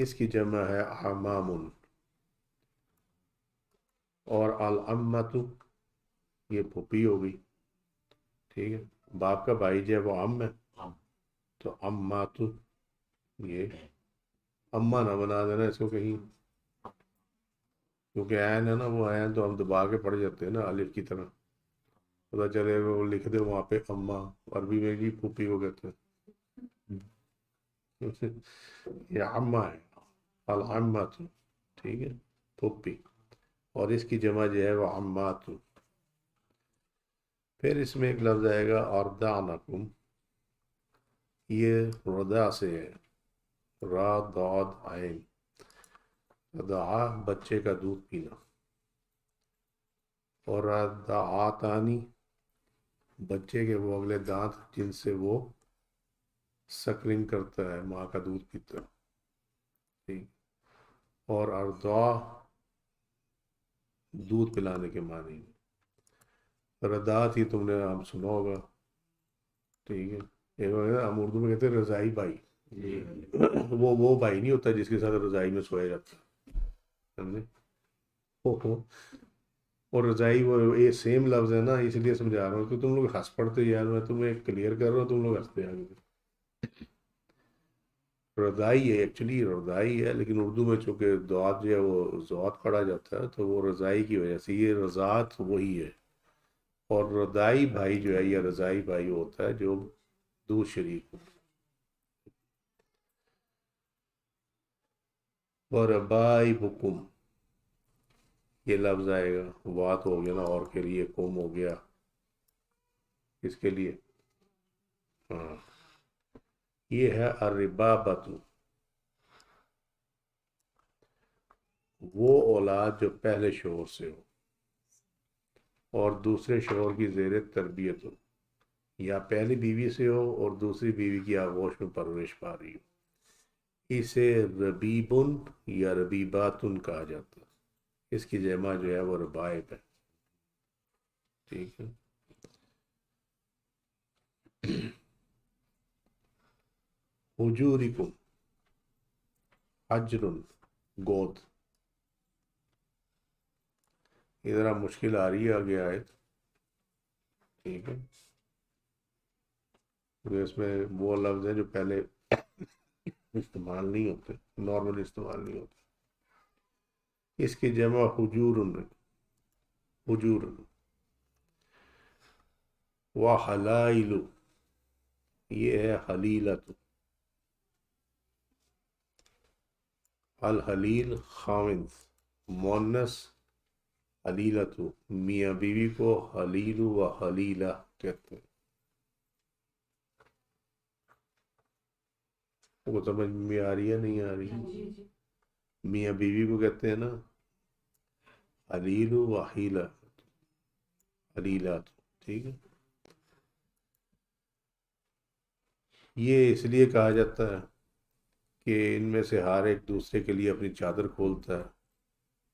اس کی جمع ہے عمام، اور العمت یہ پھوپھی ہو گئی، ٹھیک ہے، باپ کا بھائی جو ہے وہ عم ہے، تو امات یہ اما نہ بنا دینا اس کو کہیں، کیونکہ عین ہے نا، وہ عین تو ہم دبا کے پڑھ جاتے ہیں نا الف کی طرح، پتا چلے وہ لکھ دے وہاں پہ اما، عربی میں جی پھوپھی کو کہتے ہیں یہ عمہ ہے، العمات، ٹھیک ہے، پھوپھی، اور اس کی جمع جو ہے وہ عمات۔ پھر اس میں ایک لفظ آئے گا اردعنکم، یہ رضا سے ہے، را ضاد عین، رضاع بچے کا دودھ پینا، اور رضاعتانی بچے کے وہ اگلے دانت جن سے وہ سکرنگ کرتا ہے، ماں کا دودھ پیتا ہے، ٹھیک، اور ارضاع دودھ پلانے کے معنی میں، رضاعت ہی تم نے نام سنا ہوگا، ٹھیک ہے، ایک ہم اردو میں کہتے ہیں رضائی بھائی، وہ بھائی نہیں ہوتا جس کے ساتھ رضائی میں سویا جاتا ہے، سمجھے، اور رضائی وہ یہ سیم لفظ ہے نا، اس لیے سمجھا رہا ہوں کہ تم لوگ ہنس پڑتے یار، میں تمہیں کلیئر کر رہا ہوں تم لوگ ہنستے آگے، رضائی ہے ایکچولی، رضائی ہے، لیکن اردو میں چونکہ دعات جو ہے وہ زوات پڑھا جاتا ہے تو وہ رضائی کی وجہ سے یہ رضاعت وہی ہے، اور رضائی بھائی جو ہے یا رضائی بھائی ہوتا ہے جو دودھ شریک ہو، اور بائی بکم یہ لفظ آئے گا، وات ہو گیا نا، اور کے لیے کم ہو گیا، اس کے لیے ہاں، یہ ہے الربابۃ، وہ اولاد جو پہلے شوہر سے ہو اور دوسرے شوہر کی زیر تربیت ہو، یا پہلی بیوی سے ہو اور دوسری بیوی کی آغوش میں پرورش پا رہی ہو، اسے ربیبن یا ربیباتن کہا جاتا ہے، اس کی جمع جو ہے وہ ربائب ہے، ٹھیک ہے، حجورکم حجر گود، یہ ذرا مشکل آ رہی ہے آگے آیت، ٹھیک ہے، کیونکہ اس میں وہ لفظ ہیں جو پہلے استعمال نہیں ہوتے، نارمل استعمال نہیں ہوتے، اس کی جمع حجور، حجور، وحلائل یہ ہے حلیلت، الحلیل خاوند، مونس حلیلت، میاں بیوی کو حلیل و حلیلہ کہتے ہیں، وہ سمجھ میں آ رہی ہے نہیں آ رہی؟ میاں بیوی کو کہتے ہیں نا حلیل و حیلہ، حلیلات، ٹھیک ہے، یہ اس لیے کہا جاتا ہے کہ ان میں سے ہر ایک دوسرے کے لیے اپنی چادر کھولتا ہے،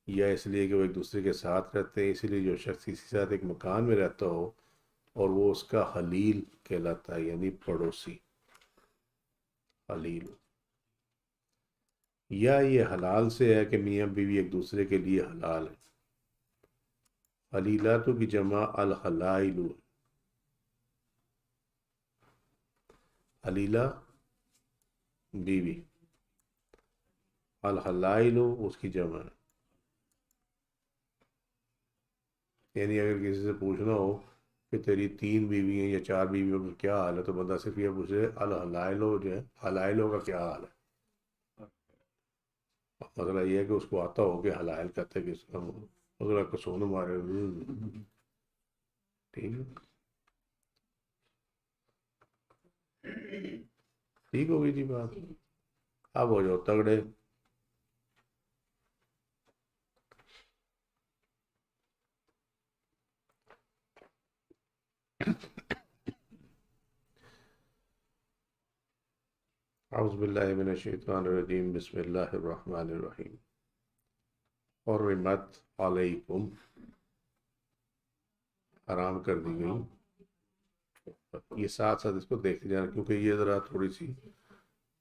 یا اس لیے کہ وہ ایک دوسرے کے ساتھ رہتے ہیں، اسی لیے جو شخص کسی کے ساتھ ایک مکان میں رہتا ہو اور وہ اس کا حلیل کہلاتا ہے، یعنی پڑوسی، حلیل، یا یہ حلال سے ہے کہ میاں بیوی ایک دوسرے کے لیے حلال ہے، حلیلاتو کی جمع الحلائل، حلیلہ بیوی، الحلائل اس کی جمع ہے، یعنی اگر کسی سے پوچھنا ہو کہ تیری 3 بیوی ہیں یا 4 بیویوں کا کیا حال ہے، تو بندہ صرف یہ پوچھے الحلائلو جو ہے حلائلوں کا کیا حال ہے، مسئلہ یہ ہے کہ اس کو آتا ہو کہ حلائل کہتے کہ اس کا مسئلہ کو سون مارے، ٹھیک ہے، ٹھیک ہو گئی تھی بات، اب ہو جاؤ تگڑے، اعوذ باللہ من الشیطان الرجیم، بسم اللہ الرحمن الرحیم، حرمت علیکم حرام کر دی گئی، یہ ساتھ ساتھ اس کو دیکھتے جانا کیونکہ یہ ذرا تھوڑی سی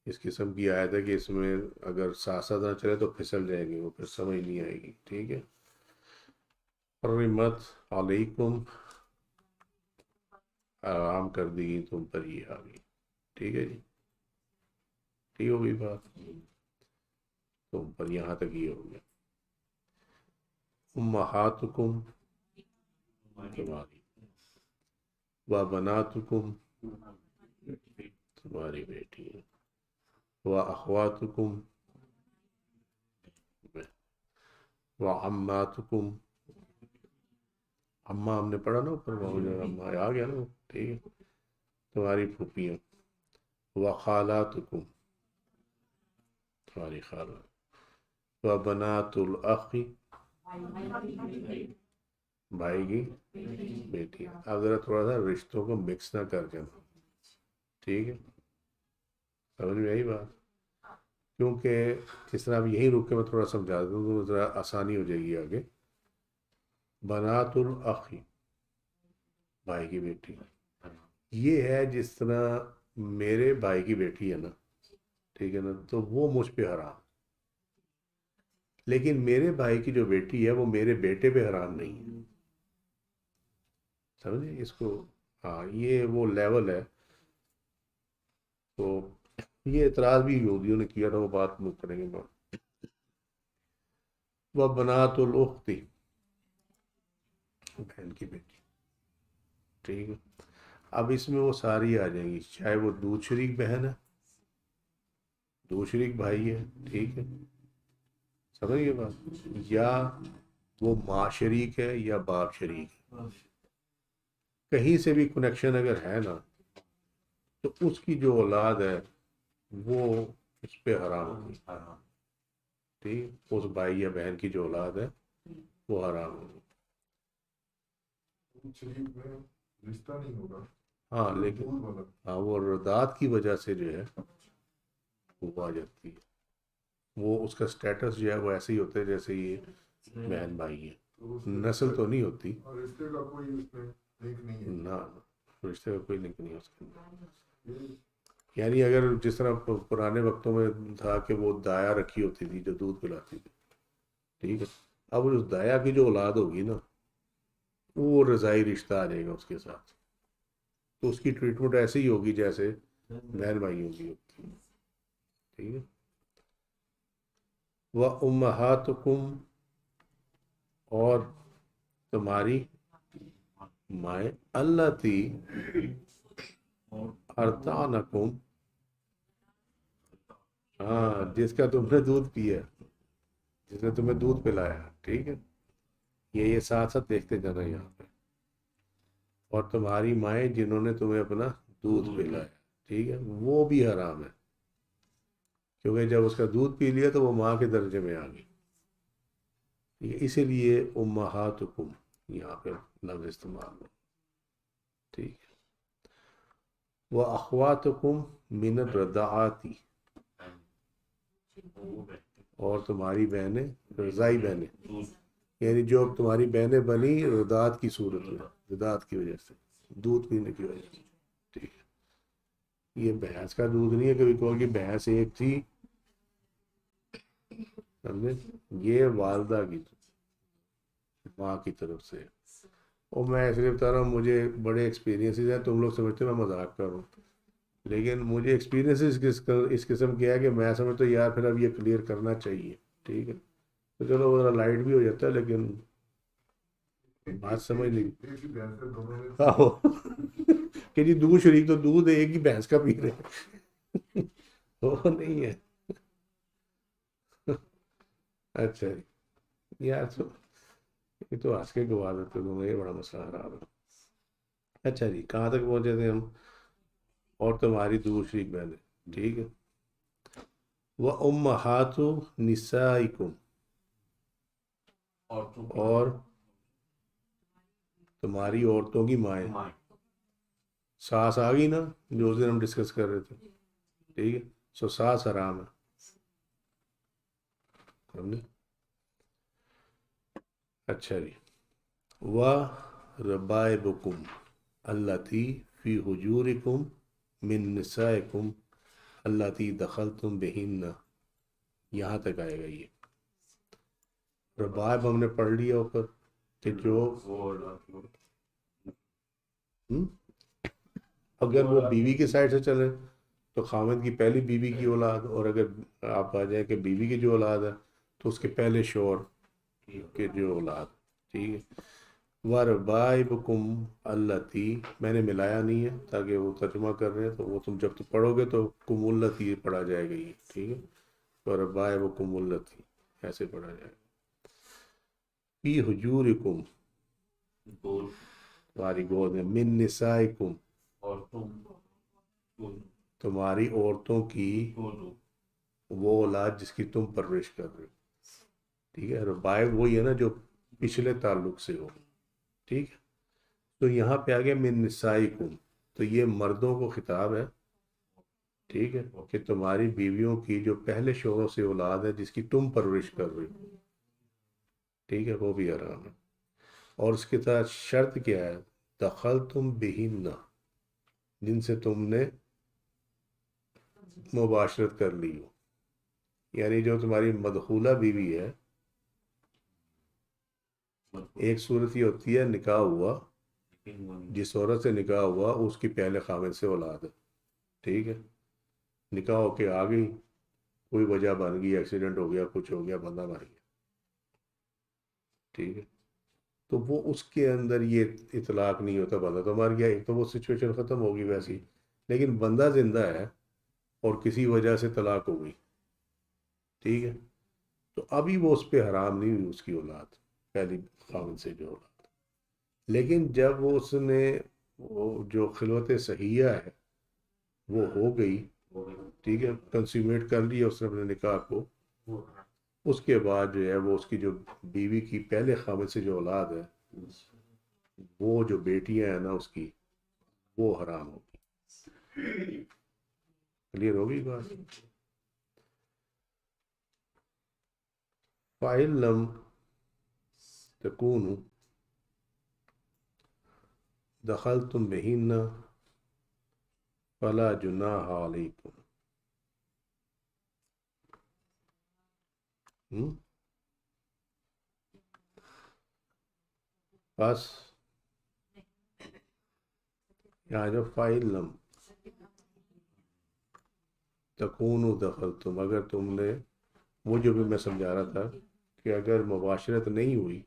اس قسم کی آیت ہے کہ اس میں اگر ساتھ ساتھ نہ چلے تو پھسل جائیں گے، وہ پھر سمجھ نہیں آئے گی. ٹھیک ہے. حرمت علیکم، آرام کر دی گئی تم پر یہ آ گئی. ٹھیک ہے جی، ٹھیک ہو گئی بات. تم پر یہاں تک یہ ہو گیا. امہاتکم، تمہاری، و بناتکم، تمہاری بیٹی ہے، و اخواتکم، و عماتکم، اماں ہم نے پڑھا نا اوپر، اماں آ گیا نا. ٹھیک ہے. تمہاری پھوپھیاں، و خالاتکم، تمہاری خالہ، و بنات الاخ، بھائی کی بیٹی. اب ذرا تھوڑا سا رشتوں کو مکس نہ کر کے. ٹھیک ہے، سمجھ میں آئی بات؟ کیونکہ جس طرح اب یہیں رک کے میں تھوڑا سمجھا دوں تو ذرا آسانی ہو جائے گی آگے. بنات الاخ، بھائی کی بیٹی، یہ ہے جس طرح میرے بھائی کی بیٹی ہے نا، ٹھیک ہے نا، تو وہ مجھ پہ حرام، لیکن میرے بھائی کی جو بیٹی ہے وہ میرے بیٹے پہ حرام نہیں ہے. سمجھے اس کو؟ ہاں، یہ وہ لیول ہے. تو یہ اعتراض بھی یہودیوں نے کیا تھا، وہ بات کریں گے. وہ بنات الاخت، بہن کی بیٹی. ٹھیک ہے. اب اس میں وہ ساری آ جائیں گی، چاہے وہ دودھ شریک بہن ہے، دودھ شریک بھائی ہے. ٹھیک ہے، سمجھ گئے بات؟ یا وہ ماں شریک ہے یا باپ شریک ہے، کہیں سے بھی کنیکشن اگر ہے نا، تو اس کی جو اولاد ہے وہ اس پہ حرام ہوگی. ٹھیک، اس بھائی یا بہن کی جو اولاد ہے وہ حرام ہوگی. شریف میں رشتہ نہیں ہوگا، ہاں، لیکن ہاں وہ رضاعت کی وجہ سے جو ہے وہ آ جاتی ہے. وہ اس کا سٹیٹس جو ہے وہ ایسے ہی ہوتا ہے جیسے یہ بہن بھائی ہے. نسل تو نہیں ہوتی، رشتے کا کوئی اس میں لنک نہیں ہے. نہ، رشتے کا کوئی لنک نہیں ہے اس کے اندر. یعنی اگر جس طرح پرانے وقتوں میں تھا کہ وہ دایا رکھی ہوتی تھی جو دودھ پلاتی تھی، ٹھیک ہے، اب اس دایا کی جو اولاد ہوگی نا، وہ رضائی رشتہ آ جائے گا اس کے ساتھ، تو اس کی ٹریٹمنٹ ایسے ہی ہوگی جیسے بہن بھائیوں کی ہوتی ہے. ٹھیک ہے. وَأُمَّهَاتُكُمْ، اور تمہاری مائیں، اللتی ارضعنکم، ہاں، جس کا تم نے دودھ پیا، جس نے تمہیں دودھ پلایا. ٹھیک ہے، یہ ساتھ ساتھ دیکھتے جانا یہاں پہ. اور تمہاری مائیں جنہوں نے تمہیں اپنا دودھ پلایا، ٹھیک ہے، وہ بھی حرام ہے، کیونکہ جب اس کا دودھ پی لیا تو وہ ماں کے درجے میں آ گئی. اسی لیے امہاتکم یہاں پہ لفظ استعمال ہو. ٹھیک ہے. وَأَخْوَاتُكُمْ مِنَ الرَّضَاعَةِ، اور تمہاری بہنیں، رضائی بہنیں، یعنی جو تمہاری بہنیں بنی رضاعت کی صورت میں، رضاعت کی وجہ سے، دودھ پینے کی وجہ سے. ٹھیک ہے. یہ بھینس کا دودھ نہیں ہے کبھی کہو کہ بھینس ایک تھی، سمجھے؟ یہ والدہ کی ماں کی طرف سے. اور میں اس لیے بتا رہا ہوں، مجھے بڑے ایکسپیرینسز ہیں. تم لوگ سمجھتے ہو میں مذاق کر رہا ہوں، لیکن مجھے ایکسپیرینسز اس قسم کیا ہے کہ میں سمجھتا ہوں یار پھر اب یہ کلیئر کرنا چاہیے. ٹھیک ہے، تو چلو وہ ذرا لائٹ بھی ہو جاتا ہے، لیکن بات سمجھ نہیں. آہو کہ جی دودھ شریک تو دودھ ایک ہی بھینس کا پی رہے، وہ نہیں ہے. اچھا جی، یار یہ تو ہنس کے گوا دیتے تم، یہ بڑا مسئلہ خراب ہے. اچھا جی، کہاں تک پہنچے تھے ہم؟ اور تمہاری دودھ شریک بہنیں. ٹھیک ہے. وَأُمَّهَاتُ نِسَائِكُمْ، اور تمہاری عورتوں کی مائیں. ساس آ گئی نا، جو اس دن ہم ڈسکس کر رہے تھے. ٹھیک ہے، سو ساس حرام ہے. اچھا جی. وَرَبَائِبُكُمْ اللَّتِي فِي حُجُورِكُمْ مِن نِسَائِكُمْ اللاتی دخلتم بہن، یہاں تک آئے گا یہ ربائب ہم نے پڑھ لیا اوپر کہ جو اگر وہ بیوی کی سائڈ سے چلے تو خاوند کی پہلی بیوی کی اولاد، اور اگر آپ آ جائیں کہ بیوی کی جو اولاد ہے تو اس کے پہلے شوہر کے جو اولاد، ٹھیک ہے. وَرَبَائِبُكُمْ الَّتِي، میں نے ملایا نہیں ہے تاکہ وہ ترجمہ کر رہے ہیں تو وہ تم جب پڑھو گے تو کم التی پڑھا جائے گا یہ، ٹھیک ہے. وَرَبَائِبُكُمُ الَّتِي ایسے پڑھا جائے گا. فی حجورکم، تمہاری گود میں، من نسائکم، تمہاری عورتوں کی وہ اولاد جس کی تم پرورش کر رہے ہو، ٹھیک ہے. ربائب وہی ہے نا جو پچھلے تعلق سے ہو، ٹھیک ہے. تو یہاں پہ آ گیا من نسائکم، تو یہ مردوں کو خطاب ہے، ٹھیک ہے، کہ تمہاری بیویوں کی جو پہلے شوہروں سے اولاد ہے جس کی تم پرورش کر رہے ہو، ٹھیک ہے، وہ بھی حرام ہے. اور اس کے ساتھ شرط کیا ہے؟ دخلتم بہن، جن سے تم نے مباشرت کر لی ہو، یعنی جو تمہاری مدخولہ بیوی ہے. ایک صورت یہ ہوتی ہے نکاح ہوا، جس عورت سے نکاح ہوا اس کی پہلے خاوند سے اولاد ہے، ٹھیک ہے. نکاح ہو کے آ گئی، کوئی وجہ بن گئی، ایکسیڈنٹ ہو گیا، کچھ ہو گیا، بندہ مر گیا، ٹھیک ہے. تو وہ اس کے اندر یہ اطلاق نہیں ہوتا، بندہ تو مر گیا، ایک تو وہ سچویشن ختم ہوگی ویسی، لیکن بندہ زندہ ہے اور کسی وجہ سے طلاق ہو گئی، ٹھیک ہے. تو ابھی وہ اس پہ حرام نہیں ہوئی اس کی اولاد، پہلی خاوند سے جو اولاد. لیکن جب اس نے وہ جو خلوت صحیحہ ہے وہ ہو گئی، ٹھیک ہے، کنسیومیٹ کر لیا اس نے اپنے نکاح کو، اس کے بعد جو ہے وہ اس کی جو بیوی کی پہلے خاوند سے جو اولاد ہے، وہ جو بیٹیاں ہیں نا اس کی، وہ حرام ہوگی. کلیئر ہوگی بات؟ فَإِن لَمْ تَكُونُوا دخلتم بہن فلا جناح علیکم. بس یہاں جو فَإِن لَمْ تَكُونُوا دخلتم، اگر تم نے، وہ جو بھی میں سمجھا رہا تھا کہ اگر مباشرت نہیں ہوئی،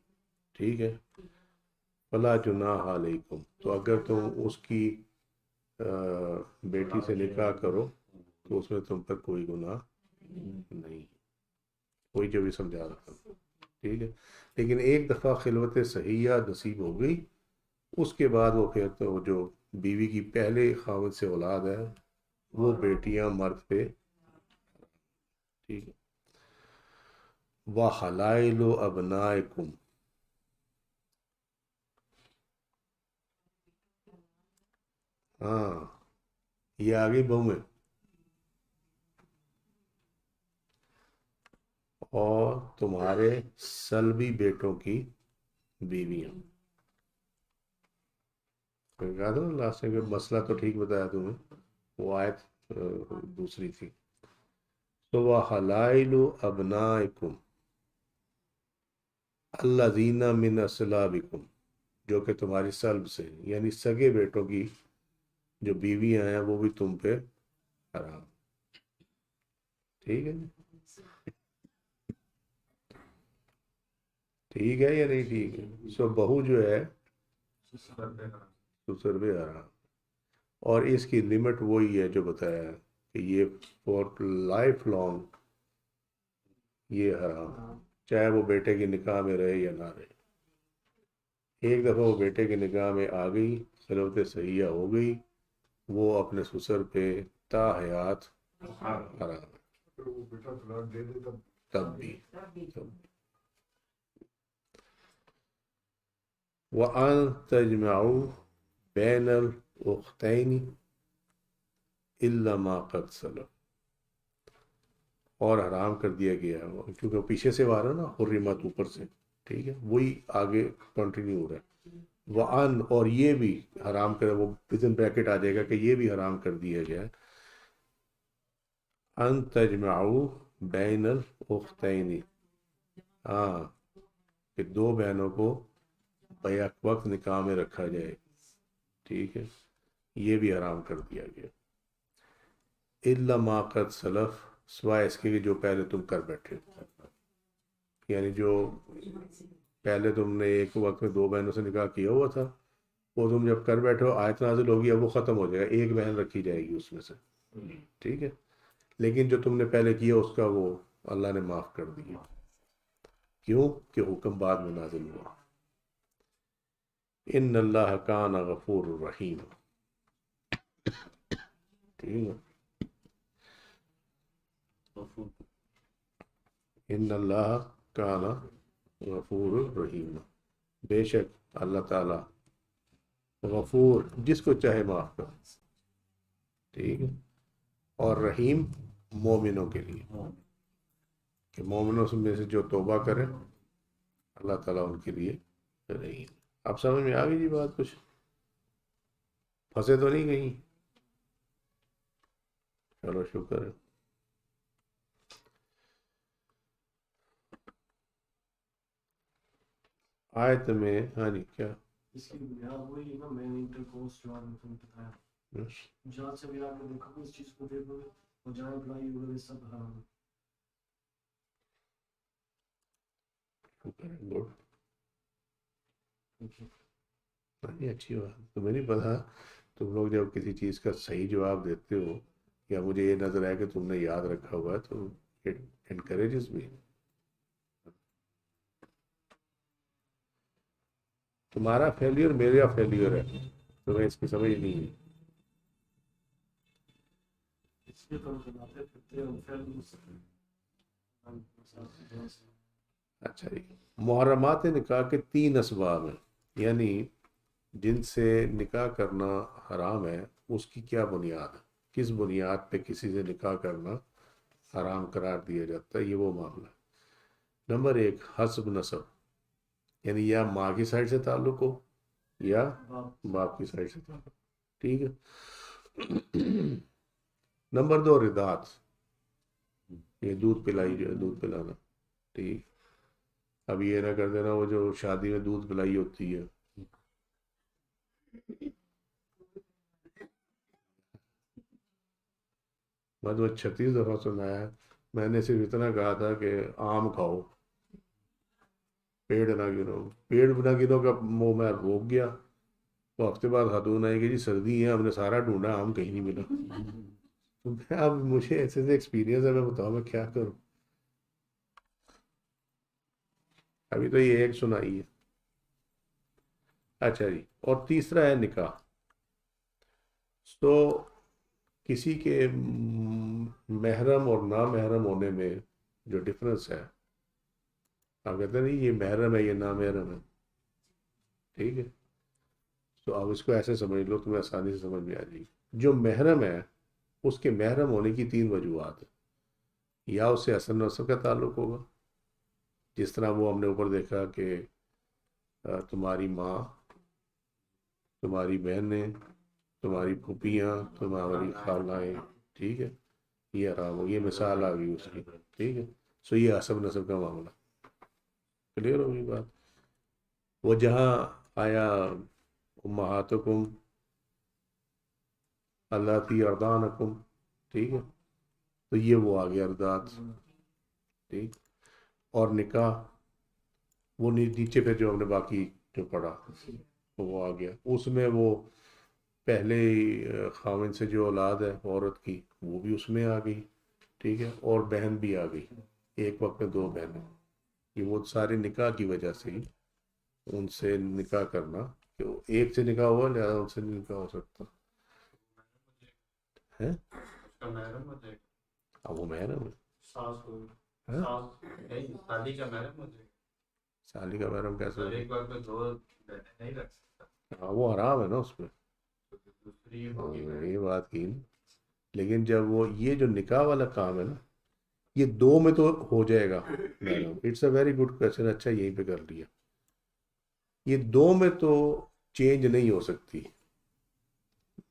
ٹھیک ہے، فلا جناح علیکم، تو اگر تم اس کی بیٹی سے نکاح کرو تو اس میں تم پر کوئی گناہ نہیں، کوئی جو بھی سمجھا رہا تھا، ٹھیک ہے. لیکن ایک دفعہ خلوت صحیحہ نصیب ہو گئی، اس کے بعد وہ پھر تو جو بیوی کی پہلے خاوند سے اولاد ہے وہ بیٹیاں مرد پہ، ٹھیک ہے. وَحَلَائِلُ أَبْنَائِكُمْ، ہاں یہ آگے بہویں، اور تمہارے سلبی بیٹوں کی بیویاں. کہا تھا نا لاسٹ میں کہ مسئلہ تو ٹھیک بتایا تمہیں، وہ آیت دوسری تھی. تو وَحَلَائِلُ أَبْنَائِكُمْ الَّذِينَ مِنْ أَصْلَابِكُمْ، جو کہ تمہاری سلب سے، یعنی سگے بیٹوں کی جو بیویاں ہیں وہ بھی تم پہ حرام، ٹھیک ہے. ٹھیک ہے یا نہیں ٹھیک ہے؟ سو بہو جو ہے سسر پہ حرام، اور اس کی لمٹ وہی ہے جو بتایا ہے کہ یہ فور لائف لانگ یہ حرام، چاہے وہ بیٹے کی نکاح میں رہے یا نہ رہے. ایک دفعہ وہ بیٹے کی نکاح میں آ گئی، خلوت صحیحہ ہو گئی، وہ اپنے سسر پہ تا حیات حرام ہے، تب بھی. وَأَن تَجْمَعُوا بَيْنَ الْأُخْتَيْنِ إِلَّا مَا قَدْ سَلَفَ، اور حرام کر دیا گیا ہے کیونکہ پیچھے سے آ رہا نا حرمت اوپر سے، ٹھیک ہے، وہی آگے کنٹینیو ہو رہا ہے. وَأَن، اور یہ بھی حرام کرے، وہ وزن بریکٹ آ جائے گا کہ یہ بھی حرام کر دیا گیا ہے. ان تجمعو بین الاختین، ہاں کہ دو بہنوں کو بیک وقت نکاح میں رکھا جائے، ٹھیک ہے، یہ بھی حرام کر دیا گیا۔ الا ما قد سلف، سوائے اس کے کہ جو پہلے تم کر بیٹھے ہو، یعنی جو پہلے تم نے ایک وقت میں دو بہنوں سے نکاح کیا ہوا تھا، وہ تم جب کر بیٹھے ہو آیت نازل ہوگی، اب وہ ختم ہو جائے گا، ایک بہن رکھی جائے گی اس میں سے، ٹھیک ہے، لیکن جو تم نے پہلے کیا اس کا وہ اللہ نے معاف کر دیا، کیوں کہ حکم بعد میں نازل ہوا۔ ان اللہ کان غفور الرحیم، ٹھیک ہے، ان اللہ کان غفور الرحیم، بے شک اللہ تعالی غفور، جس کو چاہے معاف کر، ٹھیک ہے، اور رحیم مومنوں کے لیے، کہ مومنوں میں سے جو توبہ کرے اللہ تعالیٰ ان کے لیے رحیم۔ آپ سمجھ میں آ گئی جی بات؟ کچھ پھنسے تو نہیں کہیں؟ چلو شکر ہے۔ آیت میں ہاں جی کیا اس کی بنیاد وہی ہے نا، میں نے انٹر کورس جو آپ نے تم بتایا، جہاں سے بھی آپ نے دیکھا اس چیز کو دیکھو گے، اور جہاں اپلائی وغیرہ سب حرام ہے۔ گڈ، اچھی بات، تمہیں نہیں پتا، تم لوگ جب کسی چیز کا صحیح جواب دیتے ہو یا مجھے یہ نظر آئے کہ تم نے یاد رکھا ہوا ہے تو اٹ انکریجز می۔ تمہارا فیلئر میرا فیلئر ہے، تمہیں اس کی سمجھ نہیں ہے۔ اس لیے تو ہم بناتے پھرتے ہیں فیل۔ اچھا جی، محرمات نکاح کے 3 اسباب ہیں، یعنی جن سے نکاح کرنا حرام ہے، اس کی کیا بنیاد ہے، کس بنیاد پہ کسی سے نکاح کرنا حرام قرار دیا جاتا ہے، یہ وہ معاملہ ہے۔ نمبر 1 حسب نسب، یعنی یا ماں کی سائڈ سے تعلق ہو یا باپ کی سائڈ سے تعلق، ٹھیک ہے۔ نمبر 2 رداعت، یہ دودھ پلائی جو ہے، دودھ پلانا، ٹھیک، اب یہ نہ کر دینا وہ جو شادی میں دودھ پلائی ہوتی ہے، بس وہ 36 دفعہ سنایا ہے، میں نے صرف اتنا کہا تھا کہ آم کھاؤ، پیڑ نہ گنو، پیڑ نہ گنو کا منہ میں روک گیا، تو ہفتے بعد خاتون آئے گی جی سردی ہے، ہم نے سارا ڈھونڈا آم کہیں نہیں ملا۔ اب مجھے ایسے ایکسپیرینس ہے، میں بتاؤں میں کیا کروں، ابھی تو یہ ایک سنائی ہے۔ اچھا جی، اور تیسرا ہے نکاح، تو کسی کے محرم اور نامحرم ہونے میں جو ڈفرنس ہے، آپ کہتے ہیں نہیں یہ محرم ہے یہ نامحرم ہے، ٹھیک ہے، تو آپ اس کو ایسے سمجھ لو تمہیں آسانی سے سمجھ میں آ جائے گی۔ جو محرم ہے اس کے محرم ہونے کی 3 وجوہات ہیں، یا اس سے حسن نسب کا تعلق ہوگا، جس طرح وہ ہم نے اوپر دیکھا کہ تمہاری ماں، تمہاری بہنیں، تمہاری پھوپھیاں، تمہاری خالائیں، ٹھیک ہے، یہ حرام ہو، یہ مثال آ گئی اس کی، ٹھیک ہے، سو یہ حسب نسب کا معاملہ، کلیئر ہوگی بات۔ وہ جہاں آیا امہاتکم اللاتی ارضعنکم، ٹھیک ہے، تو یہ وہ آ گیا ارضاعت، ٹھیک، اور نکاح وہ نیچے پہ جو ہم نے باقی جو پڑھا وہ آ گیا، اس میں وہ پہلے خاوند سے جو اولاد ہے عورت کی وہ بھی اس میں آ گئی، ٹھیک ہے، اور بہن بھی آ گئی، ایک وقت میں 2 بہنیں، یہ وہ سارے نکاح کی وجہ سے ہی ان سے نکاح کرنا، کہ ایک سے نکاح ہوا لہٰذا ان سے نہیں نکاح ہو سکتا ہے، اب وہ محرم ہے، شادی کا محرم کیسے ہوگا؟ ہاں وہ حرام ہے نا اس میں، یہ بات کی نا، لیکن جب وہ یہ جو نکاح والا کام ہے نا، یہ 2 میں تو ہو جائے گا Muharram, it's a very good question, اچھا یہیں پہ کر لیا، یہ 2 میں تو چینج نہیں ہو سکتی،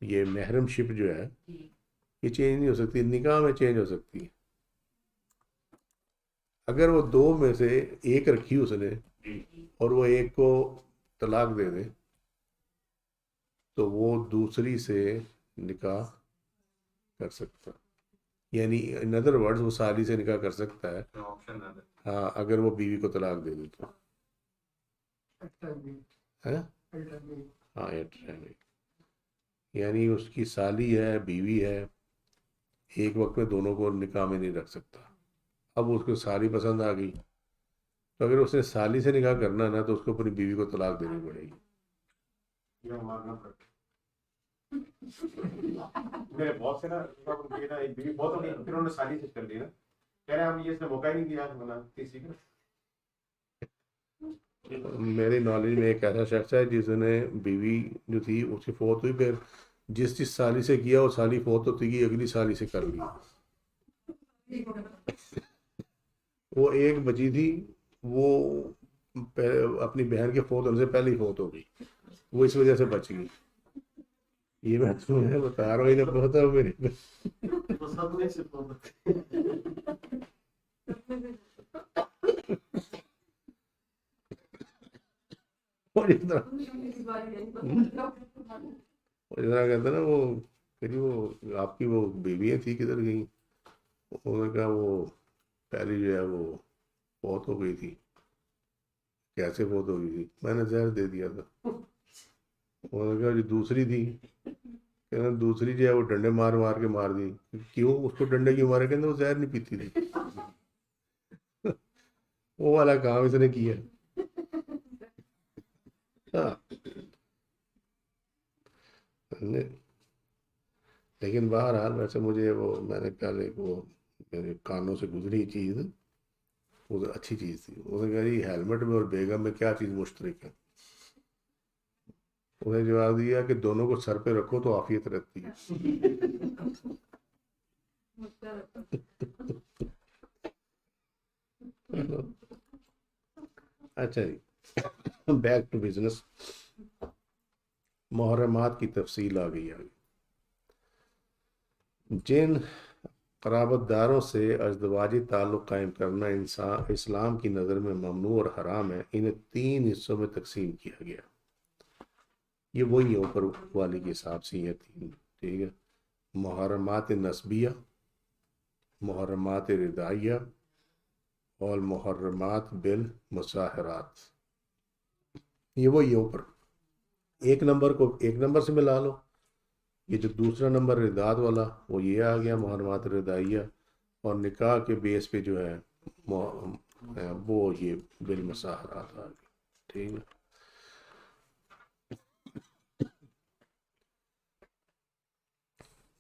یہ محرم شپ جو ہے یہ چینج نہیں ہو سکتی، نکاح میں چینج ہو سکتی ہے۔ اگر وہ دو میں سے ایک رکھی اس نے اور وہ ایک کو طلاق دے دے تو وہ دوسری سے نکاح کر سکتا، یعنی ان ادر ورڈز وہ سالی سے نکاح کر سکتا ہے، ہاں اگر وہ بیوی کو طلاق دے دے تو ہاں یعنی اس کی سالی ہے، بیوی ہے، ایک وقت میں دونوں کو نکاح میں نہیں رکھ سکتا۔ اب اس کو سالی پسند آ گئی تو اگر اس نے سالی سے نکاح کرنا نا تو اس کو اپنی بیوی کو طلاق دینی پڑے گی۔ میرے بہت سے نا ایک بیوی بہت ہو گئی، پھر انہوں نے سالی سے کر لی نا، کہہ رہے ہم یہ اس نے موقع ہی نہیں دیا بنا کسی کو۔ میری نالج میں ایک ایسا شخص ہے جس نے بیوی جو تھی اس کی فوت ہوئی، پھر جس سالی سے کیا وہ سالی فوت ہوتی گئی، اگلی سالی سے کر لی۔ وہ ایک بچی تھی، وہ اپنی بہن کے فوت ہونے سے پہلے ہی فوت ہو گئی، وہ اس وجہ سے بچ گئی۔ یہ میں تمہیں بتا رہا ہوں، یہ بہت ہے میرے کہتا نا وہ آپ کی وہ بیویاں تھی کدھر گئی؟ انہوں نے کہا وہ پہلی جو ہے وہ فوت ہو گئی تھی۔ کیسے فوت ہو گئی تھی؟ میں نے زہر دے دیا تھا۔ انہوں نے کہا جو دوسری تھی، کہنا دوسری جو ہے وہ ڈنڈے مار مار کے مار دی۔ کیوں اس کو ڈنڈے کیوں مارے؟ کہتے وہ زہر نہیں پیتی تھی۔ وہ والا کام اس نے کیا۔ لیکن بہرحال ویسے مجھے وہ میں نے کل ایک وہ میرے کانوں سے گزری چیز، وہ اچھی چیز تھی۔ اس نے کہا جی ہیلمٹ میں اور بیگم میں کیا چیز مشترک ہے؟ انہیں جواب دیا کہ دونوں کو سر پہ رکھو تو عافیت رہتی ہے۔ اچھا جی، بیک ٹو بزنس۔ محرمات کی تفصیل آ گئی آگے۔ جن قرابت داروں سے ازدواجی تعلق قائم کرنا اسلام کی نظر میں ممنوع اور حرام ہے، انہیں 3 حصوں میں تقسیم کیا گیا۔ یہ وہی ہے اوپر والی کے حساب سے یہ 3، ٹھیک ہے۔ محرمات نسبیہ، محرمات ردائیہ اور محرمات بالمساہرات۔ یہ وہی ہے اوپر، ایک نمبر کو ایک نمبر سے ملا لو۔ یہ جو دوسرا نمبر ردات والا وہ یہ آ گیا محرمات ردائیہ، اور نکاح کے بیس پہ جو ہے وہ یہ بالمساہرات آ گیا، ٹھیک ہے۔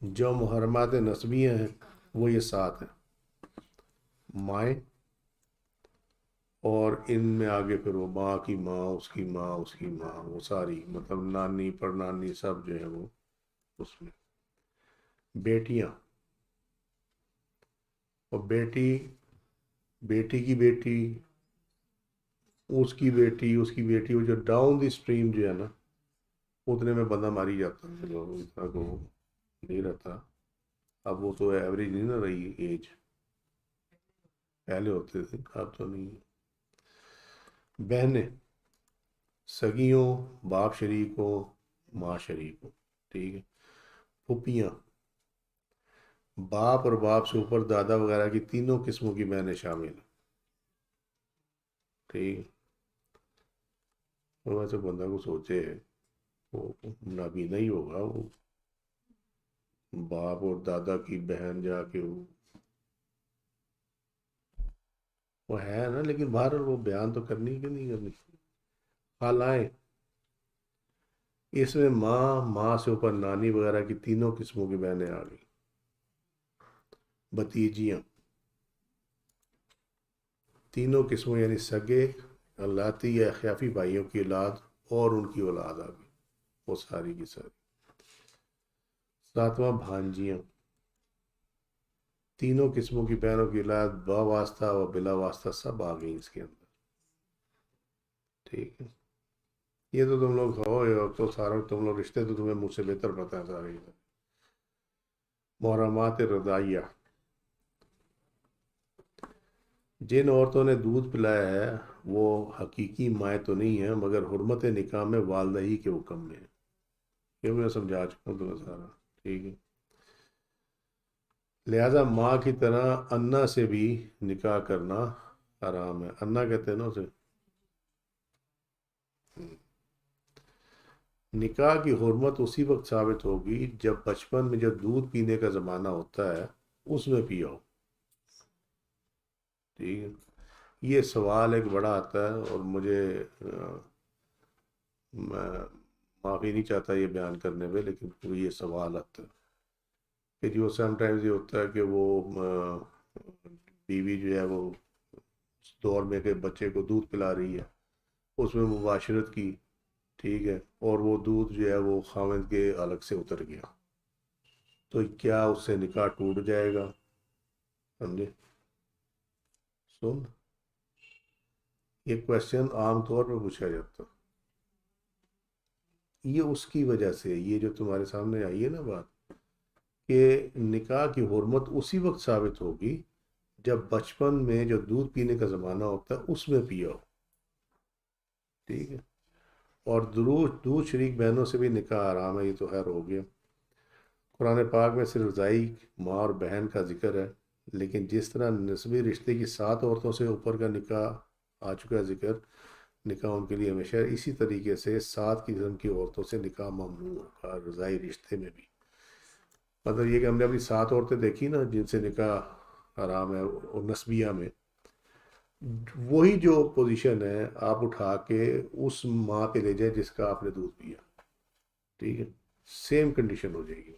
جو محرمات نسبیہ ہیں وہ یہ 7 ہیں، مائیں، اور ان میں آگے پھر وہ ماں کی ماں، اس کی ماں، اس کی ماں، وہ ساری مطلب نانی پڑنانی سب جو ہے وہ اس میں۔ بیٹیاں، اور بیٹی کی بیٹی، اس کی بیٹی، اس کی بیٹی، وہ جو ڈاؤن دی اسٹریم جو ہے نا اتنے میں بندہ ماری جاتا ہے، جو اتنا کو نہیں رہتا۔ اب وہ تو ایوریج نہیں نہ رہی ایج، پہلے ہوتے تھے اب تو نہیں۔ بہنیں، سگیوں، باپ شریک ہو، ماں شریک ہو، ٹھیک ہے۔ پھوپھیاں، باپ اور باپ سے اوپر دادا وغیرہ کی تینوں قسموں کی بہنیں شامل ہیں، ٹھیک۔ ویسے بندہ کو سوچے وہ نابینا ہی ہوگا، وہ باپ اور دادا کی بہن جا کے وہ ہے نا، لیکن باہر وہ بیان تو کرنی کہ نہیں کرنی۔ خالائیں، اس میں ماں سے اوپر نانی وغیرہ کی تینوں قسموں کی بہنیں آ گئی۔ بھتیجیاں، تینوں قسموں یعنی سگے، الاتی یا اخیافی بھائیوں کی اولاد اور ان کی اولاد آ گئی، وہ ساری کی ساری۔ 7واں بھانجیاں، تینوں قسموں کی بہنوں کی اولاد با واسطہ و بلا واسطہ سب آ گئی اس کے اندر، ٹھیک ہے۔ یہ تو تم لوگ ہو، تو سارا تم لوگ رشتے تو تمہیں مجھ سے بہتر پتہ ہے سارے۔ محرمات رضائیہ، جن عورتوں نے دودھ پلایا ہے وہ حقیقی مائیں تو نہیں ہیں مگر حرمت نکاح میں والدہ ہی کے حکم میں ہے۔ یہ میں سمجھا چکا ہوں تمہیں سارا، ٹھیک ہے۔ لہذا ماں کی طرح انا سے بھی نکاح کرنا حرام ہے۔ انا کہتے ہیں نا اسے۔ نکاح کی حرمت اسی وقت ثابت ہوگی جب بچپن میں جو دودھ پینے کا زمانہ ہوتا ہے اس میں پیا ہو، ٹھیک ہے۔ یہ سوال ایک بڑا آتا ہے اور مجھے میں معافی نہیں چاہتا یہ بیان کرنے پہ، لیکن یہ سوال آتا ہے کہ جو سم ٹائمز یہ ہوتا ہے کہ وہ بیوی جو ہے وہ اس دور میں کہ بچے کو دودھ پلا رہی ہے، اس میں مباشرت کی، ٹھیک ہے، اور وہ دودھ جو ہے وہ خاوند کے الگ سے اتر گیا، تو کیا اس سے نکاح ٹوٹ جائے گا؟ سمجھے؟ سن، یہ کویشچن عام طور پہ پوچھا جاتا، یہ اس کی وجہ سے یہ جو تمہارے سامنے آئی ہے نا بات کہ نکاح کی حرمت اسی وقت ثابت ہوگی جب بچپن میں جو دودھ پینے کا زمانہ ہوتا ہے اس میں پیا ہو، ٹھیک ہے۔ اور دودھ شریک بہنوں سے بھی نکاح حرام ہے، یہ تو خیر ہو گیا۔ قرآن پاک میں صرف زائی ماں اور بہن کا ذکر ہے، لیکن جس طرح نسبی رشتے کی 7 عورتوں سے اوپر کا نکاح آ چکا ہے ذکر، نکاح ان کے لیے ہمیشہ، اسی طریقے سے 7 قسم کی عورتوں سے نکاح ممنوع ہوگا رضائی رشتے میں بھی۔ مطلب یہ کہ ہم نے اپنی 7 عورتیں دیکھی نا جن سے نکاح حرام ہے اور نسبیہ میں، وہی جو پوزیشن ہے آپ اٹھا کے اس ماں پہ لے جائیں جس کا آپ نے دودھ پیا، ٹھیک ہے، سیم کنڈیشن ہو جائے گی،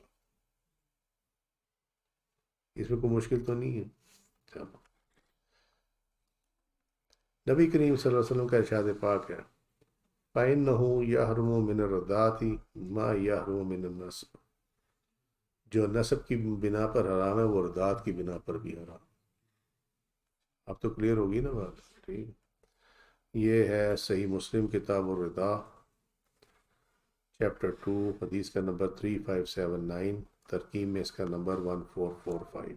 اس میں کوئی مشکل تو نہیں ہے۔ چلو، نبی کریم صلی اللہ علیہ وسلم کا ارشاد پاک ہے فَإِنَّهُ يَحْرُمُ مِنَ الرَّضَاعَةِ مَا يَحْرُمُ مِنَ النَّسَبِ، جو نسب کی بنا پر حرام ہے وہ رضاعت کی بنا پر بھی حرام۔ اب تو کلیئر ہوگی نا بات، ٹھیک۔ یہ ہے صحیح مسلم کتاب الرضاع چیپٹر 2 حدیث کا نمبر 3579، ترکیب میں اس کا نمبر 1445۔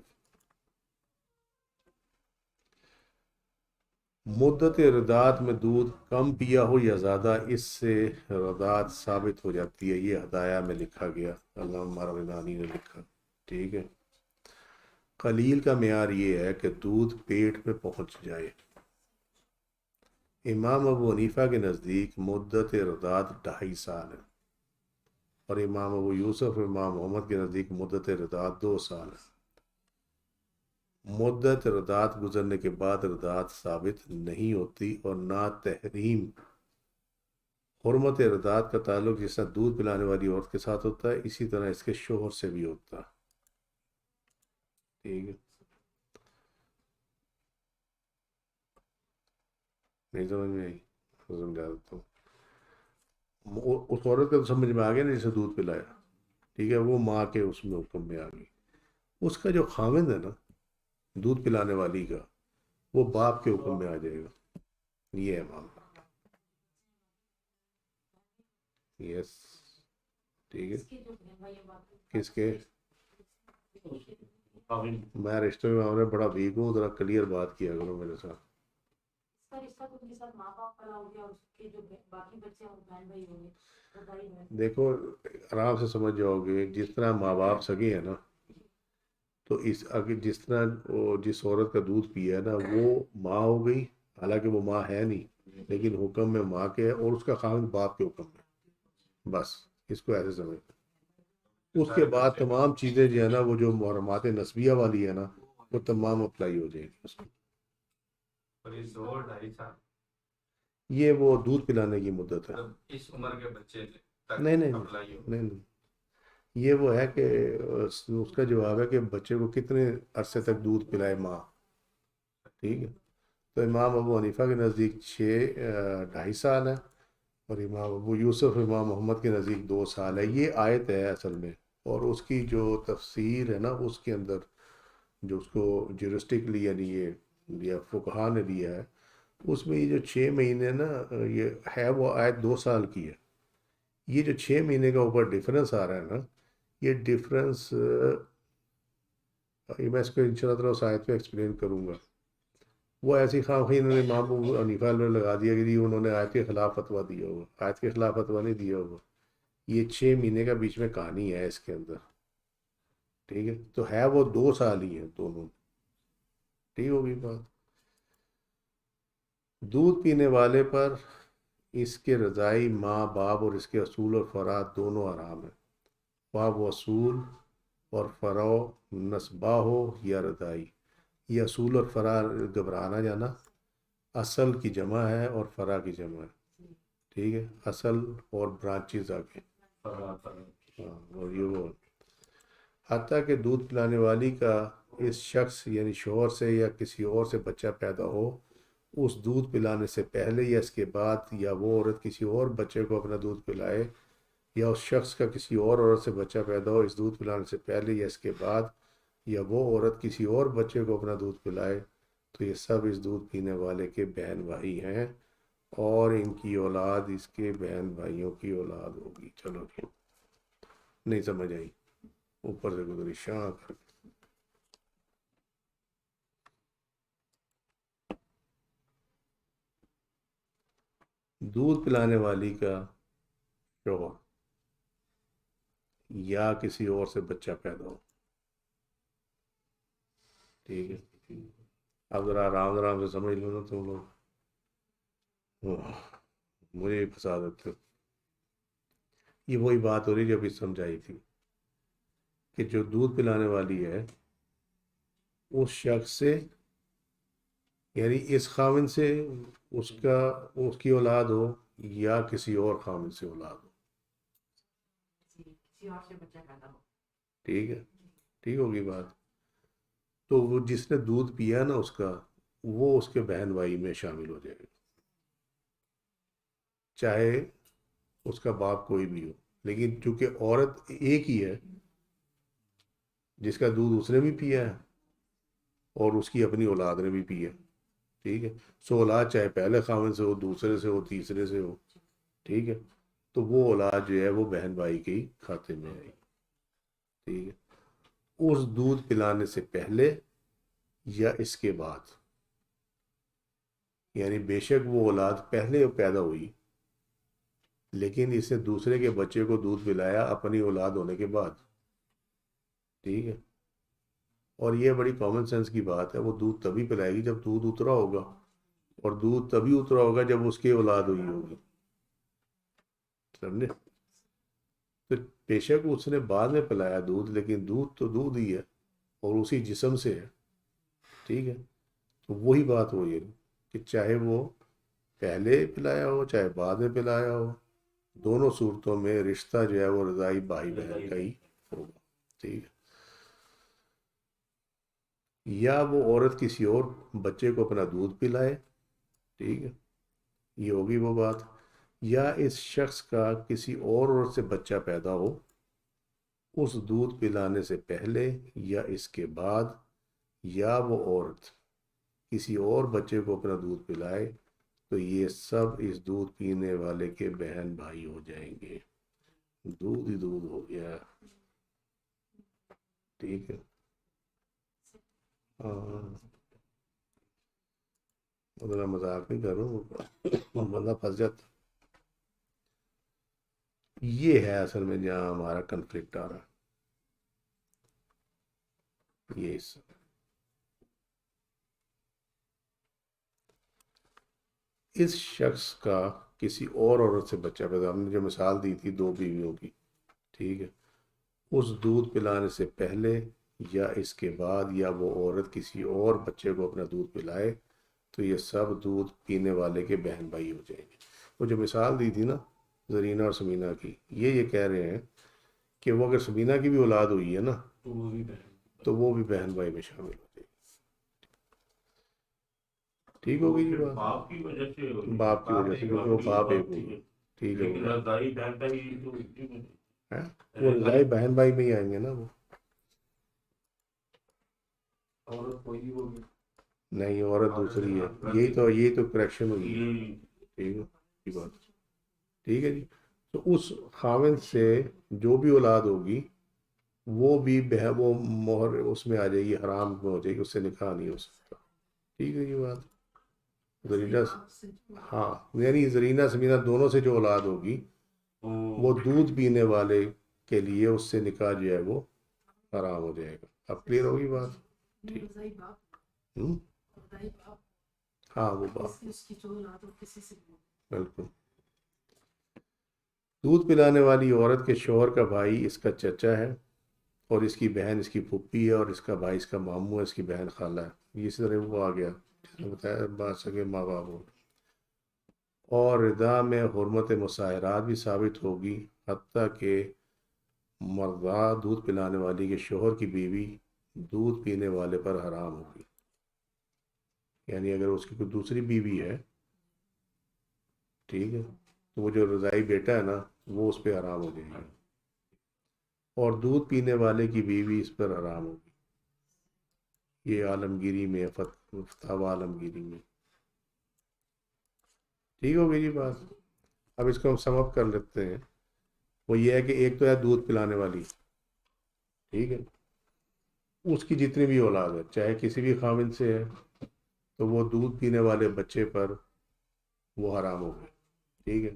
مدت رضاعت میں دودھ کم پیا ہو یا زیادہ، اس سے رضاعت ثابت ہو جاتی ہے، یہ ہدایہ میں لکھا گیا، علامہ مروانی نے لکھا، ٹھیک ہے۔ قلیل کا معیار یہ ہے کہ دودھ پیٹ میں پہنچ جائے۔ امام ابو حنیفہ کے نزدیک مدت رضاعت 2.5 سال ہے، اور امام ابو یوسف اور امام محمد کے نزدیک مدت رضاعت 2 سال ہے۔ مدت رضاعت گزرنے کے بعد رضاعت ثابت نہیں ہوتی، اور نہ تحریم۔ حرمت رضاعت کا تعلق جس طرح دودھ پلانے والی عورت کے ساتھ ہوتا ہے اسی طرح اس کے شوہر سے بھی ہوتا ہے، ٹھیک ہے۔ نہیں سمجھ میں آئی؟ سمجھا دیتا ہوں۔ اس عورت کا تو سمجھ میں آ گیا نا جسے دودھ پلایا، ٹھیک ہے، وہ ماں کے اس میں حکم میں آ گئی۔ اس کا جو خاوند ہے نا دودھ پلانے والی کا، وہ باپ کے حکم میں آ جائے گا، یہ ہے معاملہ، یس، ٹھیک ہے۔ کس کے؟ میں رشتے میں معاملے بڑا ویک ہوں، ذرا کلیئر بات کیا کرو میرے ساتھ۔ دیکھو آرام سے سمجھ جاؤ گے، جس طرح ماں باپ سگے ہیں نا، تو اس اگر جس طرح جس عورت کا دودھ پیا ہے نا وہ ماں ہو گئی، حالانکہ وہ ماں ہے نہیں، لیکن حکم میں ماں کے ہے، اور اس کا خاوند باپ کے حکم میں، بس اس کو ایسے سمجھ۔ اس کے بعد تمام چیزیں جو ہے نا وہ جو محرمات نسبیہ والی ہے نا وہ تمام اپلائی ہو جائیں گی اس کو۔ یہ وہ دودھ پلانے کی مدت ہے، اس عمر کے بچے نہیں، یہ وہ ہے کہ اس کا جواب ہے کہ بچے کو کتنے عرصے تک دودھ پلائے ماں، ٹھیک ہے۔ تو امام ابو حنیفہ کے نزدیک 2.5 سال ہے، اور امام ابو یوسف امام محمد کے نزدیک 2 سال ہے۔ یہ آیت ہے اصل میں، اور اس کی جو تفسیر ہے نا اس کے اندر جو اس کو جورسٹکلی یعنی یہ فقہا نے لیا ہے، اس میں یہ جو 6 مہینے نا یہ ہے وہ آیت 2 سال کی ہے۔ یہ جو 6 مہینے کا اوپر ڈفرینس آ رہا ہے نا، یہ ڈفرینس یہ میں اس کو انشاءاللہ تعالیٰ اس آیت میں ایکسپلین کروں گا. وہ ایسی خواہ انہوں نے امام ابو حنیفہ نے لگا دیا کہ جی انہوں نے آیت کے خلاف فتویٰ دیا ہوگا. آیت کے خلاف فتویٰ نہیں دیا ہوگا. یہ 6 مہینے کا بیچ میں کہانی ہے اس کے اندر. ٹھیک ہے, تو ہے وہ 2 سال ہی ہیں دونوں. ٹھیک ہوگی بات. دودھ پینے والے پر اس کے رضائی ماں باپ اور اس کے اصول اور فرع دونوں حرام ہیں. خواہ وہ اصول اور فرع نسبہ ہو یا رضائی. یہ اصول اور فرع گھبرانا جانا, اصل کی جمع ہے اور فرع کی جمع ہے. ٹھیک ہے, اصل اور برانچز آگے. ہاں, اور یہ وہ حتیٰ کہ دودھ پلانے والی کا اس شخص یعنی شوہر سے یا کسی اور سے بچہ پیدا ہو, اس دودھ پلانے سے پہلے یا اس کے بعد, یا وہ عورت کسی اور بچے کو اپنا دودھ پلائے, یا اس شخص کا کسی اور عورت سے بچہ پیدا ہو اس دودھ پلانے سے پہلے یا اس کے بعد, یا وہ عورت کسی اور بچے کو اپنا دودھ پلائے, تو یہ سب اس دودھ پینے والے کے بہن بھائی ہیں, اور ان کی اولاد اس کے بہن بھائیوں کی اولاد ہوگی. چلو جی, نہیں سمجھ آئی, اوپر سے گزری شاہ کر. دودھ پلانے والی کا شوہر یا کسی اور سے بچہ پیدا ہو. ٹھیک ہے, اب ذرا آرام آرام سے سمجھ لو نا تم لوگ, مجھے ہی پھنسا دیتے ہو. یہ وہی بات ہو رہی جو ابھی سمجھائی تھی کہ جو دودھ پلانے والی ہے اس شخص سے یعنی اس خاوند سے اس کی اولاد ہو یا کسی اور خاوند سے اولاد ہو. ٹھیک ہے, ٹھیک ہوگی بات. تو وہ جس نے دودھ پیا نا اس کا, وہ اس کے بہن بھائی میں شامل ہو جائے گا, چاہے اس کا باپ کوئی بھی ہو. لیکن چونکہ عورت ایک ہی ہے جس کا دودھ اس نے بھی پیا ہے اور اس کی اپنی اولاد نے بھی پیا. ٹھیک ہے, سو اولاد چاہے پہلے خاوند سے ہو, دوسرے سے ہو, تیسرے سے ہو. ٹھیک ہے, تو وہ اولاد جو ہے وہ بہن بھائی کے ہی کھاتے میں آئی. ٹھیک ہے, اس دودھ پلانے سے پہلے یا اس کے بعد, یعنی بے شک وہ اولاد پہلے پیدا ہوئی لیکن اس نے دوسرے کے بچے کو دودھ پلایا اپنی اولاد ہونے کے بعد. ٹھیک ہے, اور یہ بڑی کامن سینس کی بات ہے. وہ دودھ تبھی پلائے گی جب دودھ اترا ہوگا, اور دودھ تبھی اترا ہوگا جب اس کی اولاد ہوئی ہوگی. سمجھے؟ تو بے شک اس نے بعد میں پلایا دودھ, لیکن دودھ تو دودھ ہی ہے اور اسی جسم سے ہے. ٹھیک ہے, تو وہی بات ہوئی ہے کہ چاہے وہ پہلے پلایا ہو چاہے بعد میں پلایا ہو, دونوں صورتوں میں رشتہ جو ہے وہ رضائی بھائی بہن کا ہی ہوگا. ٹھیک ہے, یا وہ عورت کسی اور بچے کو اپنا دودھ پلائے. ٹھیک ہے, یہ ہوگی وہ بات. یا اس شخص کا کسی اور عورت سے بچہ پیدا ہو اس دودھ پلانے سے پہلے یا اس کے بعد, یا وہ عورت کسی اور بچے کو اپنا دودھ پلائے, تو یہ سب اس دودھ پینے والے کے بہن بھائی ہو جائیں گے. دودھ ہی دودھ ہو گیا. ٹھیک ہے, ذرا مذاق نہیں کر رہا ہوں, بندہ پھنس جاتا. یہ ہے اصل میں جہاں ہمارا کنفلکٹ آ رہا ہے. یہ اس شخص کا کسی اور عورت سے بچہ پیدا, ہم نے جو مثال دی تھی 2 بیویوں کی. ٹھیک ہے, اس دودھ پلانے سے پہلے یا اس کے بعد, یا وہ عورت کسی اور بچے کو اپنا دودھ پلائے, تو یہ سب دودھ پینے والے کے بہن بھائی ہو جائیں گے. وہ جو مثال دی تھی نا زرینہ اور سمینہ کی, یہ کہہ رہے ہیں کہ وہ اگر سمینہ کی بھی اولاد ہوئی ہے نا تو وہ بھی بہن بھائی میں شامل ہو جائے گی. ٹھیک ہوگی جی بات. باپ کی وجہ سے, باپ کی وجہ سے, کیونکہ وہ باپ ایک ہوگی. ٹھیک ہے, وہ رضائی بہن بھائی میں ہی آئیں گے نا. وہ عورت کوئی بھی ہوگی نہیں, عورت دوسری ہے. یہی تو کریکشن ہوئی. ٹھیک ہے یہ بات. ٹھیک ہے جی, تو اس خاوند سے جو بھی اولاد ہوگی وہ بھی وہ مہر اس میں آ جائے گی، حرام میں ہو جائے گی، اس سے نکاح نہیں ہو سکتا. ٹھیک ہے یہ بات. زرینہ، ہاں یعنی زرینہ سمینہ دونوں سے جو اولاد ہوگی وہ دودھ پینے والے کے لیے اس سے نکاح جو ہے وہ حرام ہو جائے گا. اب کلیئر ہوگی بات؟ ٹھیک. ہاں وہ بات بالکل. دودھ پلانے والی عورت کے شوہر کا بھائی اس کا چچا ہے، اور اس کی بہن اس کی پھپھی ہے، اور اس کا بھائی اس کا ماموں ہے، اس کی بہن خالہ ہے. اسی طرح وہ آ گیا جس نے بتایا بات سکے ماں باپ ہو. اور رضا میں حرمت مساہرات بھی ثابت ہوگی، حتیٰ کہ مرضع دودھ پلانے والی کے شوہر کی بیوی دودھ پینے والے پر حرام ہوگی. یعنی اگر اس کی کوئی دوسری بیوی ہے، ٹھیک ہے، تو وہ جو رضائی بیٹا ہے نا وہ اس پہ حرام ہو جائے گا، اور دودھ پینے والے کی بیوی اس پر حرام ہوگی. یہ عالمگیری میں فتاوی عالمگیری میں. ٹھیک ہو گئی جی بات. اب اس کو ہم سم اپ کر لیتے ہیں. وہ یہ ہے کہ ایک تو ہے دودھ پلانے والی، ٹھیک ہے، اس کی جتنی بھی اولاد ہے چاہے کسی بھی خاوند سے ہے تو وہ دودھ پینے والے بچے پر وہ حرام ہو گئے. ٹھیک ہے.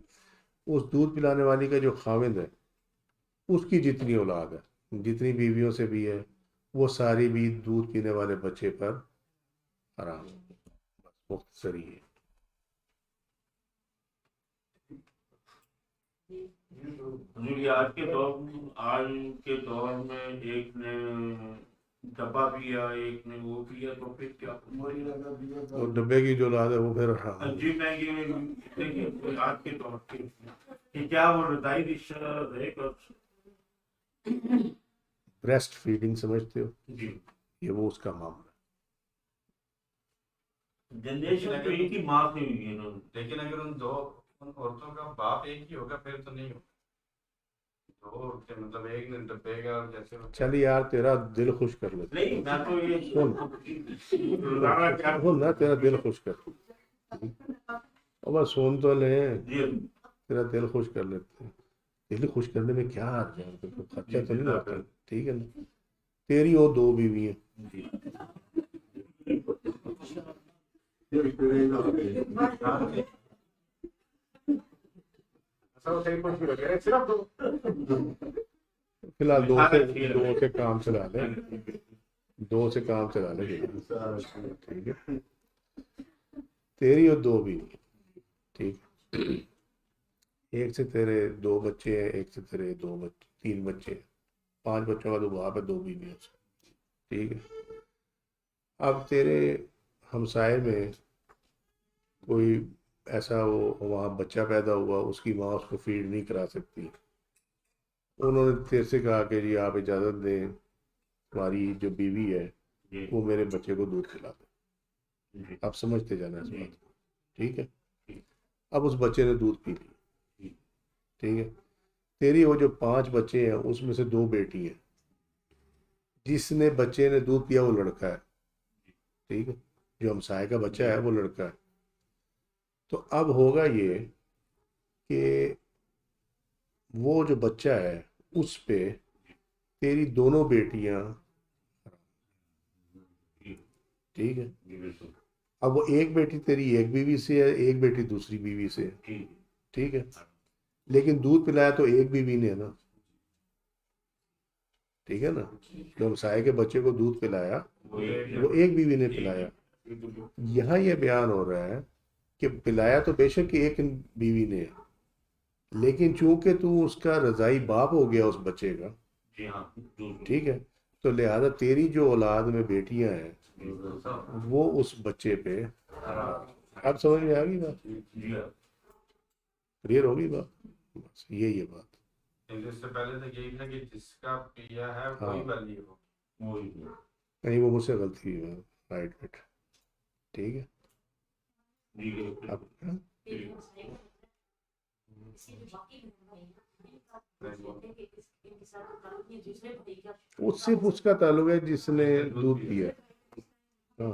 اس دودھ پلانے والی کا جو خاوند ہے اس کی جتنی اولاد ہے، جتنی بیویوں سے بھی ہے، وہ ساری بھی دودھ پینے والے بچے پر حرام ہو گئے. بس مختصر ہی ہے. آج کے دور میں ایک نے ڈبہ پیا، ایک نے وہ پیا، تو پھر کیا؟ اور ڈبے کی جو اولاد ہے وہ پھر جی میں آج کے دور کہ کیا وہ رضائی رشتہ رہے گا؟ بریسٹ فیڈنگ سمجھتے ہو؟ جی یہ وہ اس کا معاملہ ہے. جنریشن تو ایک ہی ماں سے ہوئی ہے نا. لیکن اگر ان عورتوں کا باپ ایک ہی ہوگا پھر تو نہیں ہوگا. مطلب ایک نے ڈبے گا اور جیسے چل یار تیرا دل خوش کر لیتے نہیں میں تو یہ سن نا، تیرا دل خوش کر بس سن تو لیں، تیرا دل خوش کر لیتے ہیں. دل خوش کرنے میں کیا حرج ہے؟ خرچہ تو نہیں ہوتا. ٹھیک ہے نا. تیری اور دو بیوی ہیں، فی الحال دو سے کام چلا لیں، دو سے کام چلا لیں. ٹھیک ہے. تیری اور دو بیوی، ٹھیک، ایک سے تیرے دو بچے ہیں، ایک سے تیرے تین بچے ہیں، 5 بچوں کا تو باپ ہے، 2 بیوی ہیں. ٹھیک ہے. اب تیرے ہمسائے میں کوئی ایسا وہاں بچہ پیدا ہوا، اس کی ماں اس کو فیڈ نہیں کرا سکتی. انہوں نے تیرے سے کہا کہ جی آپ اجازت دیں، تمہاری جو بیوی ہے وہ میرے بچے کو دودھ کھلا دے. آپ سمجھتے جانا اس بات کو. ٹھیک ہے. اب اس بچے نے دودھ پی لی. ٹھیک ہے. تیری وہ جو 5 بچے ہیں اس میں سے 2 بیٹی ہیں. جس نے بچے نے دودھ پیا وہ لڑکا ہے. ٹھیک ہے. جو ہمسائے کا بچہ ہے وہ لڑکا ہے. تو اب ہوگا یہ کہ وہ جو بچہ ہے اس پہ تیری دونوں بیٹیاں، ٹھیک ہے. اب وہ ایک بیٹی تیری ایک بیوی سے ہے، ایک بیٹی دوسری بیوی سے ہے. ٹھیک ہے. لیکن دودھ پلایا تو ایک بیوی نے ہے نا. ٹھیک ہے نا. جو ہمسائے کے بچے کو دودھ پلایا وہ ایک بیوی نے پلایا. یہاں یہ بیان ہو رہا ہے کہ پلایا تو بے شک ایک بیوی نے، لیکن چونکہ تو اس کا رضائی باپ ہو گیا اس بچے کا، ٹھیک ہے، تو لہذا تیری جو اولاد میں بیٹیاں ہیں وہ اس بچے پہ. اب سمجھ میں آ گئی بات؟ کلیئر ہوگی بات؟ بس یہی ہے بات. اس سے پہلے تو یہی تھا کہ جس کا پیا ہے وہی والی ہو. نہیں وہ مجھ سے غلطی ہے. رائٹ بیٹ. ٹھیک ہے. اب صرف اس کا تعلق ہے جس نے دودھ پیا. ہاں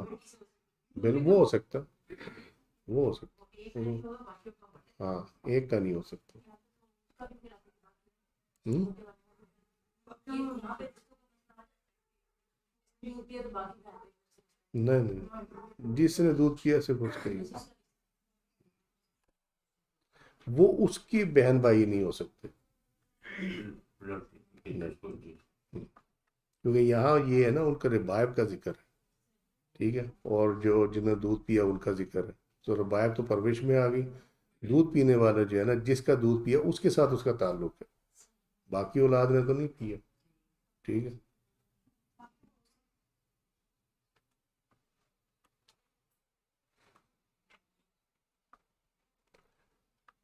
وہ ہو سکتا، وہ ہو سکتا. ہاں ایک کا نہیں ہو سکتا. نہیں نہیں، جس نے دودھ پیا صرف اس کا ہی، وہ اس کی بہن بھائی نہیں ہو سکتے، کیونکہ یہاں یہ ہے نا ان کا ربائب کا ذکر ہے، ٹھیک ہے، اور جو جنہوں نے دودھ پیا ان کا ذکر ہے، تو ربائب تو پرورش میں آ گئی، دودھ پینے والا جو ہے نا جس کا دودھ پیا اس کے ساتھ اس کا تعلق ہے، باقی اولاد نے تو نہیں پیا، ٹھیک ہے۔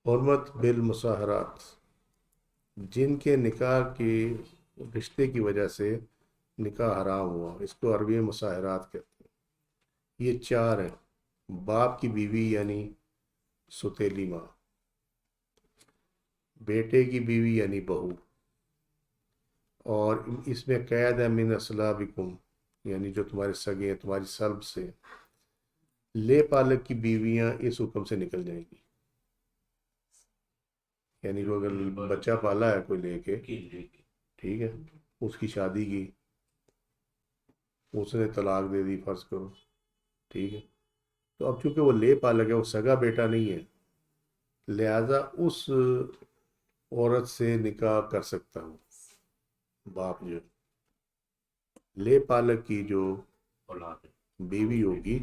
حرمت بالمصاہرات، جن کے نکاح کی رشتے کی وجہ سے نکاح حرام ہوا، اس کو عربی میں مصاہرات کہتے ہیں۔ یہ 4 ہیں: باپ کی بیوی یعنی ستیلی ماں، بیٹے کی بیوی یعنی بہو، اور اس میں قید ہے من اصلابکم، یعنی جو تمہارے سگے ہیں تمہاری سلب سے، لے پالک کی بیویاں اس حکم سے نکل جائیں گی، یعنی وہ اگر بچہ پالا ہے کوئی لے کے، ٹھیک ہے، اس کی شادی کی، اس نے طلاق دے دی فرض کرو، ٹھیک ہے، تو اب چونکہ وہ لے پالک ہے، وہ سگا بیٹا نہیں ہے، لہذا اس عورت سے نکاح کر سکتا ہوں باپ، جو لے پالک کی جو بیوی ہوگی،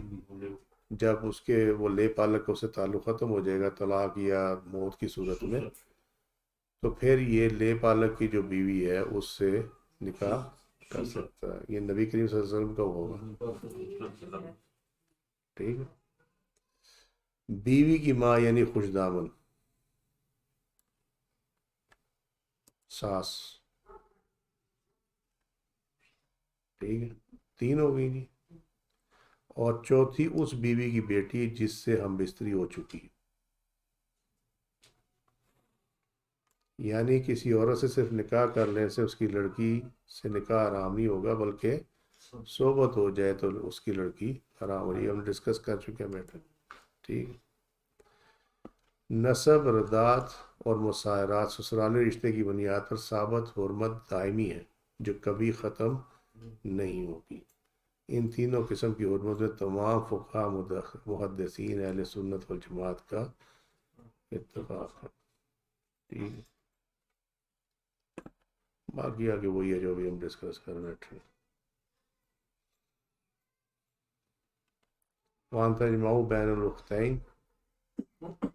جب اس کے وہ لے پالک کا اس سے تعلق ختم ہو جائے گا طلاق یا موت کی صورت میں، تو پھر یہ لے پالک کی جو بیوی ہے اس سے نکاح کر سکتا ہے، یہ نبی کریم صلی اللہ علیہ وسلم کا ہوگا، ٹھیک ہے۔ بیوی کی ماں یعنی خوش دامن، ساس، ٹھیک ہے، 3 ہو گئی جی، اور چوتھی اس بیوی کی بیٹی جس سے ہم بستری ہو چکی ہے، یعنی کسی عورت سے صرف نکاح کر لینے سے اس کی لڑکی سے نکاح حرام نہیں ہوگا، بلکہ صحبت ہو جائے تو اس کی لڑکی حرام ہو رہی ہے، ہم ڈسکس کر چکے ہیں میٹر، ٹھیک ہے۔ نسب، ردات اور مصاہرات سسرالی رشتے کی بنیاد پر ثابت حرمت دائمی ہے جو کبھی ختم نہیں ہوگی۔ ان تینوں قسم کی حرمت میں تمام فقہاء محدثین اہل سنت والجماعت کا اتفاق ہے، ٹھیک ہے، باقی آگے وہی ہے جو بھی ہم ڈسکس کر بیٹھے۔ وان تجمعوا بین الاختین،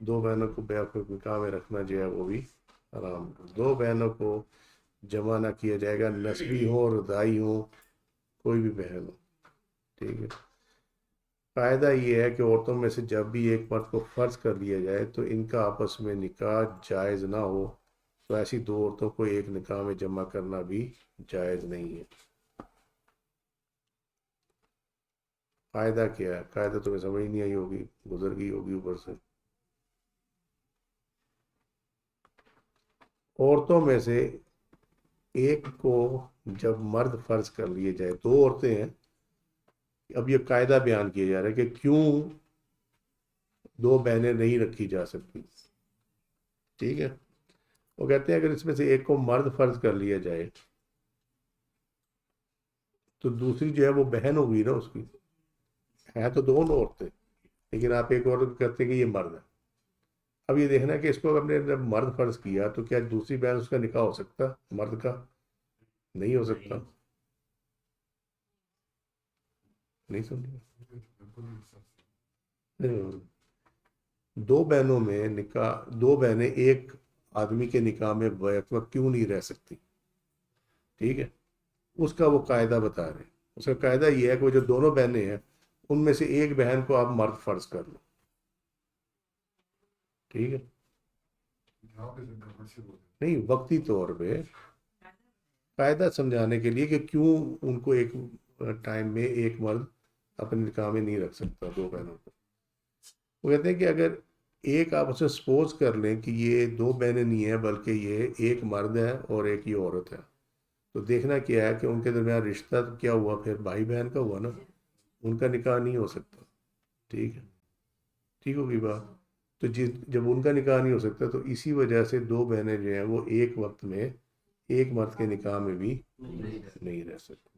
2 بہنوں کو بیعقد نکاح میں رکھنا جو ہے وہ بھی حرام، 2 بہنوں کو جمع نہ کیا جائے گا، نسبی ہوں رضائی ہوں، کوئی بھی بہن ہو، ٹھیک ہے۔ قاعدہ یہ ہے کہ عورتوں میں سے جب بھی ایک مرد کو فرض کر لیا جائے تو ان کا آپس میں نکاح جائز نہ ہو، تو ایسی 2 عورتوں کو ایک نکاح میں جمع کرنا بھی جائز نہیں ہے۔ قاعدہ کیا ہے؟ قاعدہ تمہیں سمجھ نہیں آئی ہوگی، گزر گئی ہوگی اوپر سے۔ عورتوں میں سے ایک کو جب مرد فرض کر لیے جائے، 2 عورتیں ہیں، اب یہ قاعدہ بیان کیا جا رہا ہے کہ کیوں 2 بہنیں نہیں رکھی جا سکتی، ٹھیک ہے۔ وہ کہتے ہیں اگر اس میں سے ایک کو مرد فرض کر لیا جائے تو دوسری جو ہے وہ بہن ہوگی نا، اس کی ہے تو دونوں عورتیں، لیکن آپ ایک عورت کہتے ہیں کہ یہ مرد ہے، اب یہ دیکھنا ہے کہ اس کو ہم نے جب مرد فرض کیا تو کیا دوسری بہن اس کا نکاح ہو سکتا، مرد کا نہیں ہو سکتا، نہیں سمجھے؟ 2 بہنوں میں نکاح، 2 بہنیں ایک آدمی کے نکاح میں بیک وقت کیوں نہیں رہ سکتی، ٹھیک ہے، اس کا وہ قاعدہ بتا رہے ہیں۔ اس کا قاعدہ یہ ہے کہ وہ جو دونوں بہنیں ہیں ان میں سے ایک بہن کو آپ مرد فرض کر لو، ٹھیک ہے، نہیں وقتی طور پہ قاعدہ سمجھانے کے لیے کہ کیوں ان کو ایک ٹائم میں ایک مرد اپنے نکاح میں نہیں رکھ سکتا 2 بہنوں کو۔ وہ کہتے ہیں کہ اگر ایک آپ اسے سپوز کر لیں کہ یہ 2 بہنیں نہیں ہیں بلکہ یہ ایک مرد ہے اور ایک یہ عورت ہے، تو دیکھنا کیا ہے کہ ان کے درمیان رشتہ کیا ہوا، پھر بھائی بہن کا ہوا نا، ان کا نکاح نہیں ہو سکتا، ٹھیک ہے، ٹھیک ہوگی بات۔ تو جب ان کا نکاح نہیں ہو سکتا تو اسی وجہ سے 2 بہنیں جو ہیں وہ ایک وقت میں ایک مرد کے نکاح میں بھی نہیں رہ سکتی،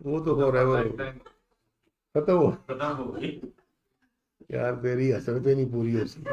وہ تو ہو رہا ہے، وہ lifetime ختم ہو. ختم ہو گئی. یار تیری حسرتیں نہیں پوری ہو سکتی.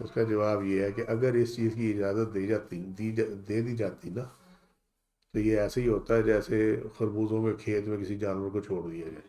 اس کا جواب یہ ہے کہ اگر اس چیز کی اجازت دے دی جاتی نا، تو یہ ایسے ہی ہوتا ہے جیسے خربوزوں کے کھیت میں کسی جانور کو چھوڑ دیا جائے،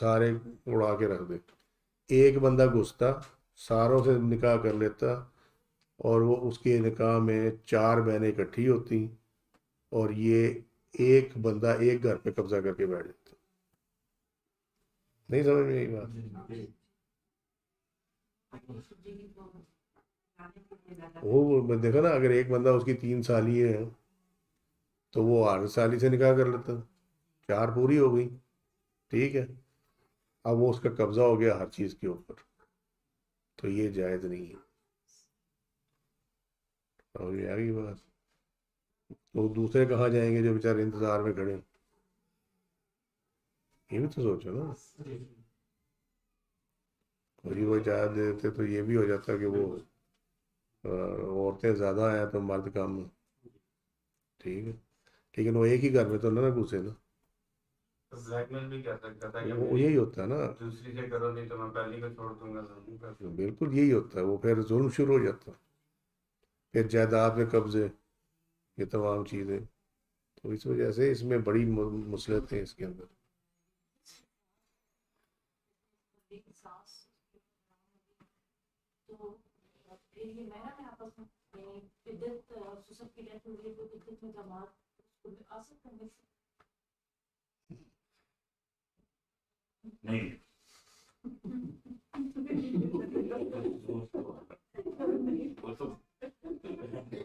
سارے اڑا کے رکھ دے. ایک بندہ گھستا، ساروں سے نکاح کر لیتا، اور وہ اس کے نکاح میں 4 بہنیں اکٹھی ہوتی، اور یہ ایک بندہ ایک گھر پہ قبضہ کر کے بیٹھ جاتا. نہیں سمجھ میں یہی بات؟ وہ دیکھا نا، اگر ایک بندہ اس کی 3 سالی ہیں تو وہ 8 سالی سے نکاح کر لیتا، 4 پوری ہو گئی. ٹھیک ہے، اب وہ اس کا قبضہ ہو گیا ہر چیز کے اوپر، تو یہ جائز نہیں ہے. اور یہ آگی بات، تو دوسرے کہاں جائیں گے جو بیچارے انتظار میں کھڑے ہیں؟ یہ بھی تو سوچو نا. اور یہ وہ اجازت دے دیتے تو یہ بھی ہو جاتا کہ وہ عورتیں زیادہ ہیں تو مرد کم. ٹھیک ہے، لیکن وہ ایک ہی گھر میں تو نہ گھسے نا. تو black mail بھی کہہ سکتا تھا کہ وہ یہی ہوتا ہے نا، دوسری سے کرو نہیں تو میں پہلی کو چھوڑ دوں گا. بالکل یہی ہوتا ہے. وہ پھر ظلم شروع ہو جاتا ہے، پھر جائیداد میں قبضے، یہ تمام چیزیں. تو اس وجہ سے اس میں بڑی مصلحت ہے اس کے اندر. نہیں وہ تو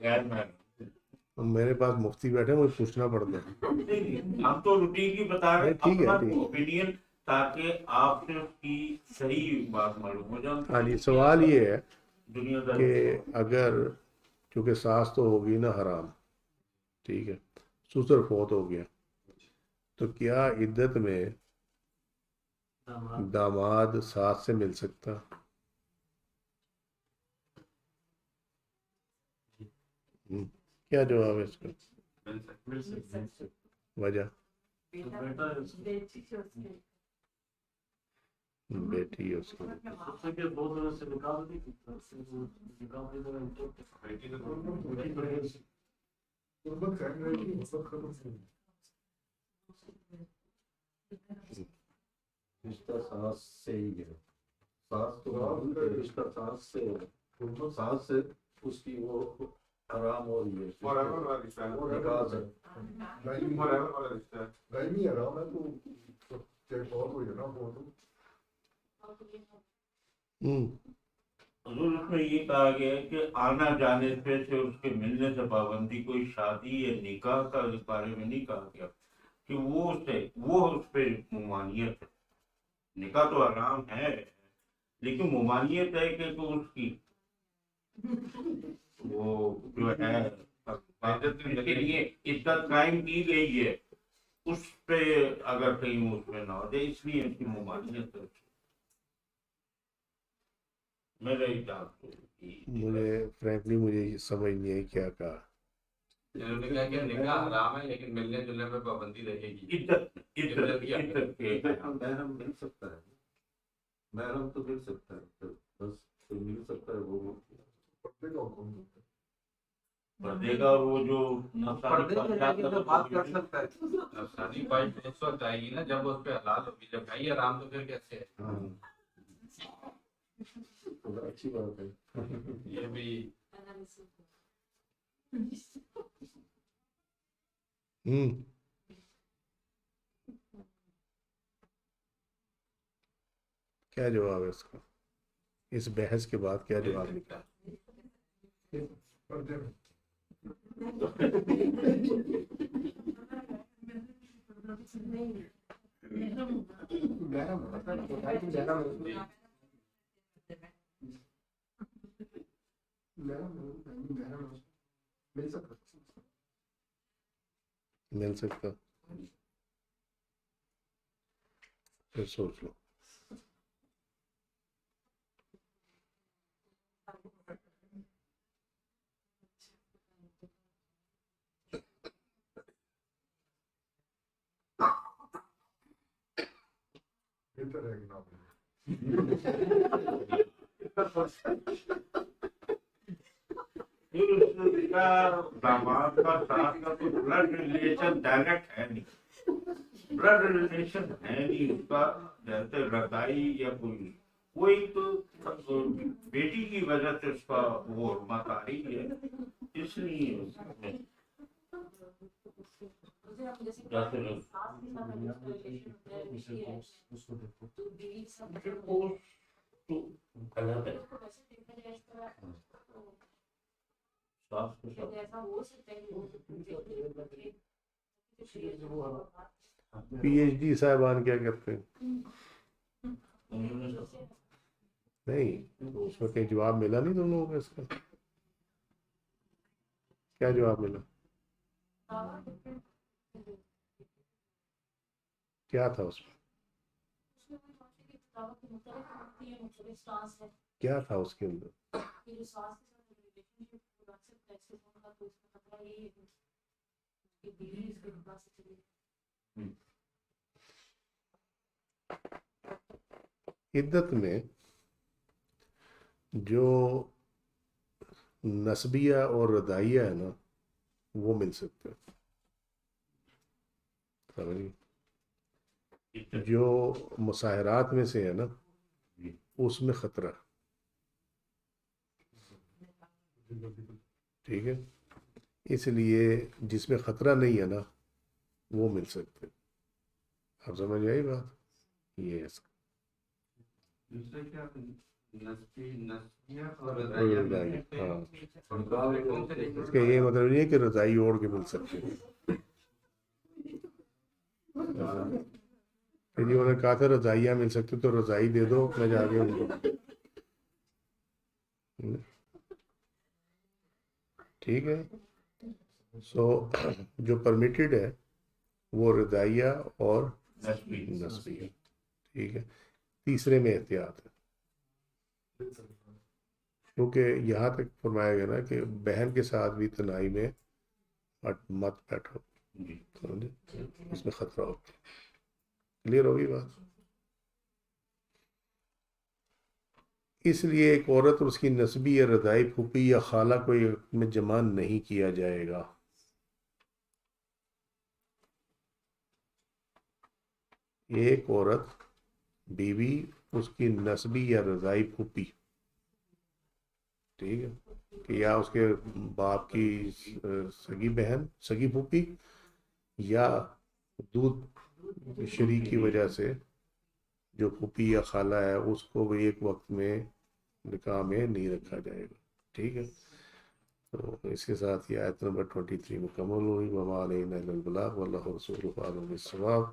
غیر محرم. میرے پاس مفتی بیٹھے، مجھے پوچھنا پڑتا ہے. نہیں، ہم تو روٹین کی بتا رہے ہیں ٹھیک ہے، اپنا ٹھیک ہے. اوپینین، تاکہ آپ سے اس کی صحیح بات معلوم ہو جائے. ہاں جی، سوال یہ ہے دنیا دار کہ اگر، چونکہ ساس تو ہوگی نا حرام، ٹھیک ہے، سسر فوت ہو گیا، تو کیا عدت میں داماد ساس سے مل سکتا؟ کیا جواب ہے اس کا؟ مل سکتا وجہ؟ بیٹا بیٹی ہے اس کی. کے 2 دنوں سے نکال دی نکال بیٹی تو غربت قائم رہے گی، غربت ختم نہیں. رشتہ ساس سے ہی ہے. ساس تو رشتہ ساس سے ہے، ساس سے اس کی وہ حرام ہو رہی ہے. forever والا رشتہ ہے. نکاح سے forever والا رشتہ ہے. دائمی حرام ہے تو چیک بہت ہوئی ہے نا وہ تو. حضور اس میں یہ کہا گیا ہے کہ آنا جانے پہ سے اس کے ملنے سے پابندی، کوئی شادی یا نکاح کا اس بارے میں نہیں کہا گیا کہ وہ اس پہ ممانعت ہے. نکاح تو حرام ہے، لیکن ممانعت ہے کہ تو اس کی وہ جو ہے اس کے لیے عدت قائم کی گئی ہے، اس پہ اگر کہیں اس میں نہ ہو جائے، اس لیے اس کی ممانعت ہے. میرا ہی مجھے فرینکلی مجھے یہ سمجھ نہیں آئی کیا کہا. انہوں نے کہا کہ نکاح حرام ہے لیکن ملنے جلنے میں پابندی رہے گی. عدت کے محرم مل سکتا ہے، محرم تو مل سکتا ہے، بس جو مل سکتا ہے وہ پردے کا حکم ہوتا ہے. پردے کا، وہ جو پردے میں رہ کے تو بات کر سکتا ہے. نفسانی خواہش اس وقت آئے گی نا جب اس پہ حلال ہوگی، جب نہیں حرام تو پھر کیسے ہے؟ اچھی بات ہے. یہ بھی کیا جواب ہے اس کا؟ اس بحث کے بعد کیا جواب نکلا؟ پردے میں مل سکتا؟ پھر سوچ لو. ایک نام ہے. پھر اس کا داماد کا ساتھ کا کوئی بلڈ ریلیشن ڈائریکٹ ہے نہیں, بلڈ ریلیشن ہے نہیں اس کا, جیسے رضائی یا کوئی تو بیٹی کی وجہ سے اس کا وہ حرمت آ رہی ہے, اس لیے اس کو دیکھو غلط ہے. ساس کے ساتھ پی ایچ ڈی صاحبان کیا کرتے ہیں؟ نہیں, اس میں کہیں جواب ملا نہیں تم لوگوں کو اس کا؟ کیا جواب ملا؟ کیا تھا اس میں؟ کیا تھا اس کے اندر؟ عدت میں جو نسبیہ اور رضائیہ ہے نا وہ مل سکتے ہیں, جو مساہرات میں سے ہے نا اس میں خطرہ, ٹھیک ہے, اس لیے جس میں خطرہ نہیں ہے نا وہ مل سکتے. آپ سمجھ آئی بات؟ یہ ہے اس کا دوسرے کیا اس کا یہ مطلب نہیں ہے کہ رضائی اوڑھ کے مل سکتے ہیں. انہوں نے کہا تھا رضائیہ مل سکتے تو رضائی دے دو, میں جا کے ان کو, ٹھیک ہے. سو جو پرمیٹڈ ہے وہ رضائیہ اور نسبی ہے, ٹھیک ہے. تیسرے میں احتیاط ہے, کیونکہ یہاں تک فرمایا گیا نا کہ بہن کے ساتھ بھی تنہائی میں مت بیٹھو, اس میں خطرہ ہوتا ہے. کلیئر ہوگی بات؟ اس لیے ایک عورت اور اس کی نسبی یا رضائی پھوپھی یا خالہ کو میں جمع نہیں کیا جائے گا. ایک عورت بیوی, اس کی نسبی یا رضائی پھوپھی, ٹھیک ہے, کہ یا اس کے باپ کی سگی بہن, سگی پھوپھی, یا دودھ شریک کی وجہ سے جو پھوپھی یا خالہ ہے اس کو بھی ایک وقت میں نکاح میں نہیں رکھا جائے گا, ٹھیک ہے. تو اس کے ساتھ یہ آیت نمبر 23 مکمل ہوئی. وما علینا الا البلاغ واللہ ورسولہ اعلم بالصواب.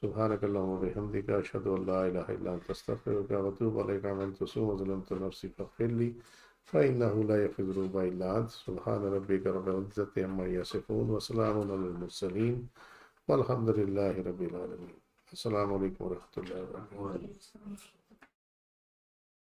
سبحانک اللہم وبحمدک اشہد ان لا الہ الا انت استغفرک واتوب الیک. من تصوم وظلمت نفسی فاغفر لی فإنه لا يغفر الذنوب إلا أنت. سبحان ربك رب العزة عما يصفون وسلام على المرسلين والحمد لله رب العالمين. السلام علیکم ورحمۃ اللہ وبرکاتہ.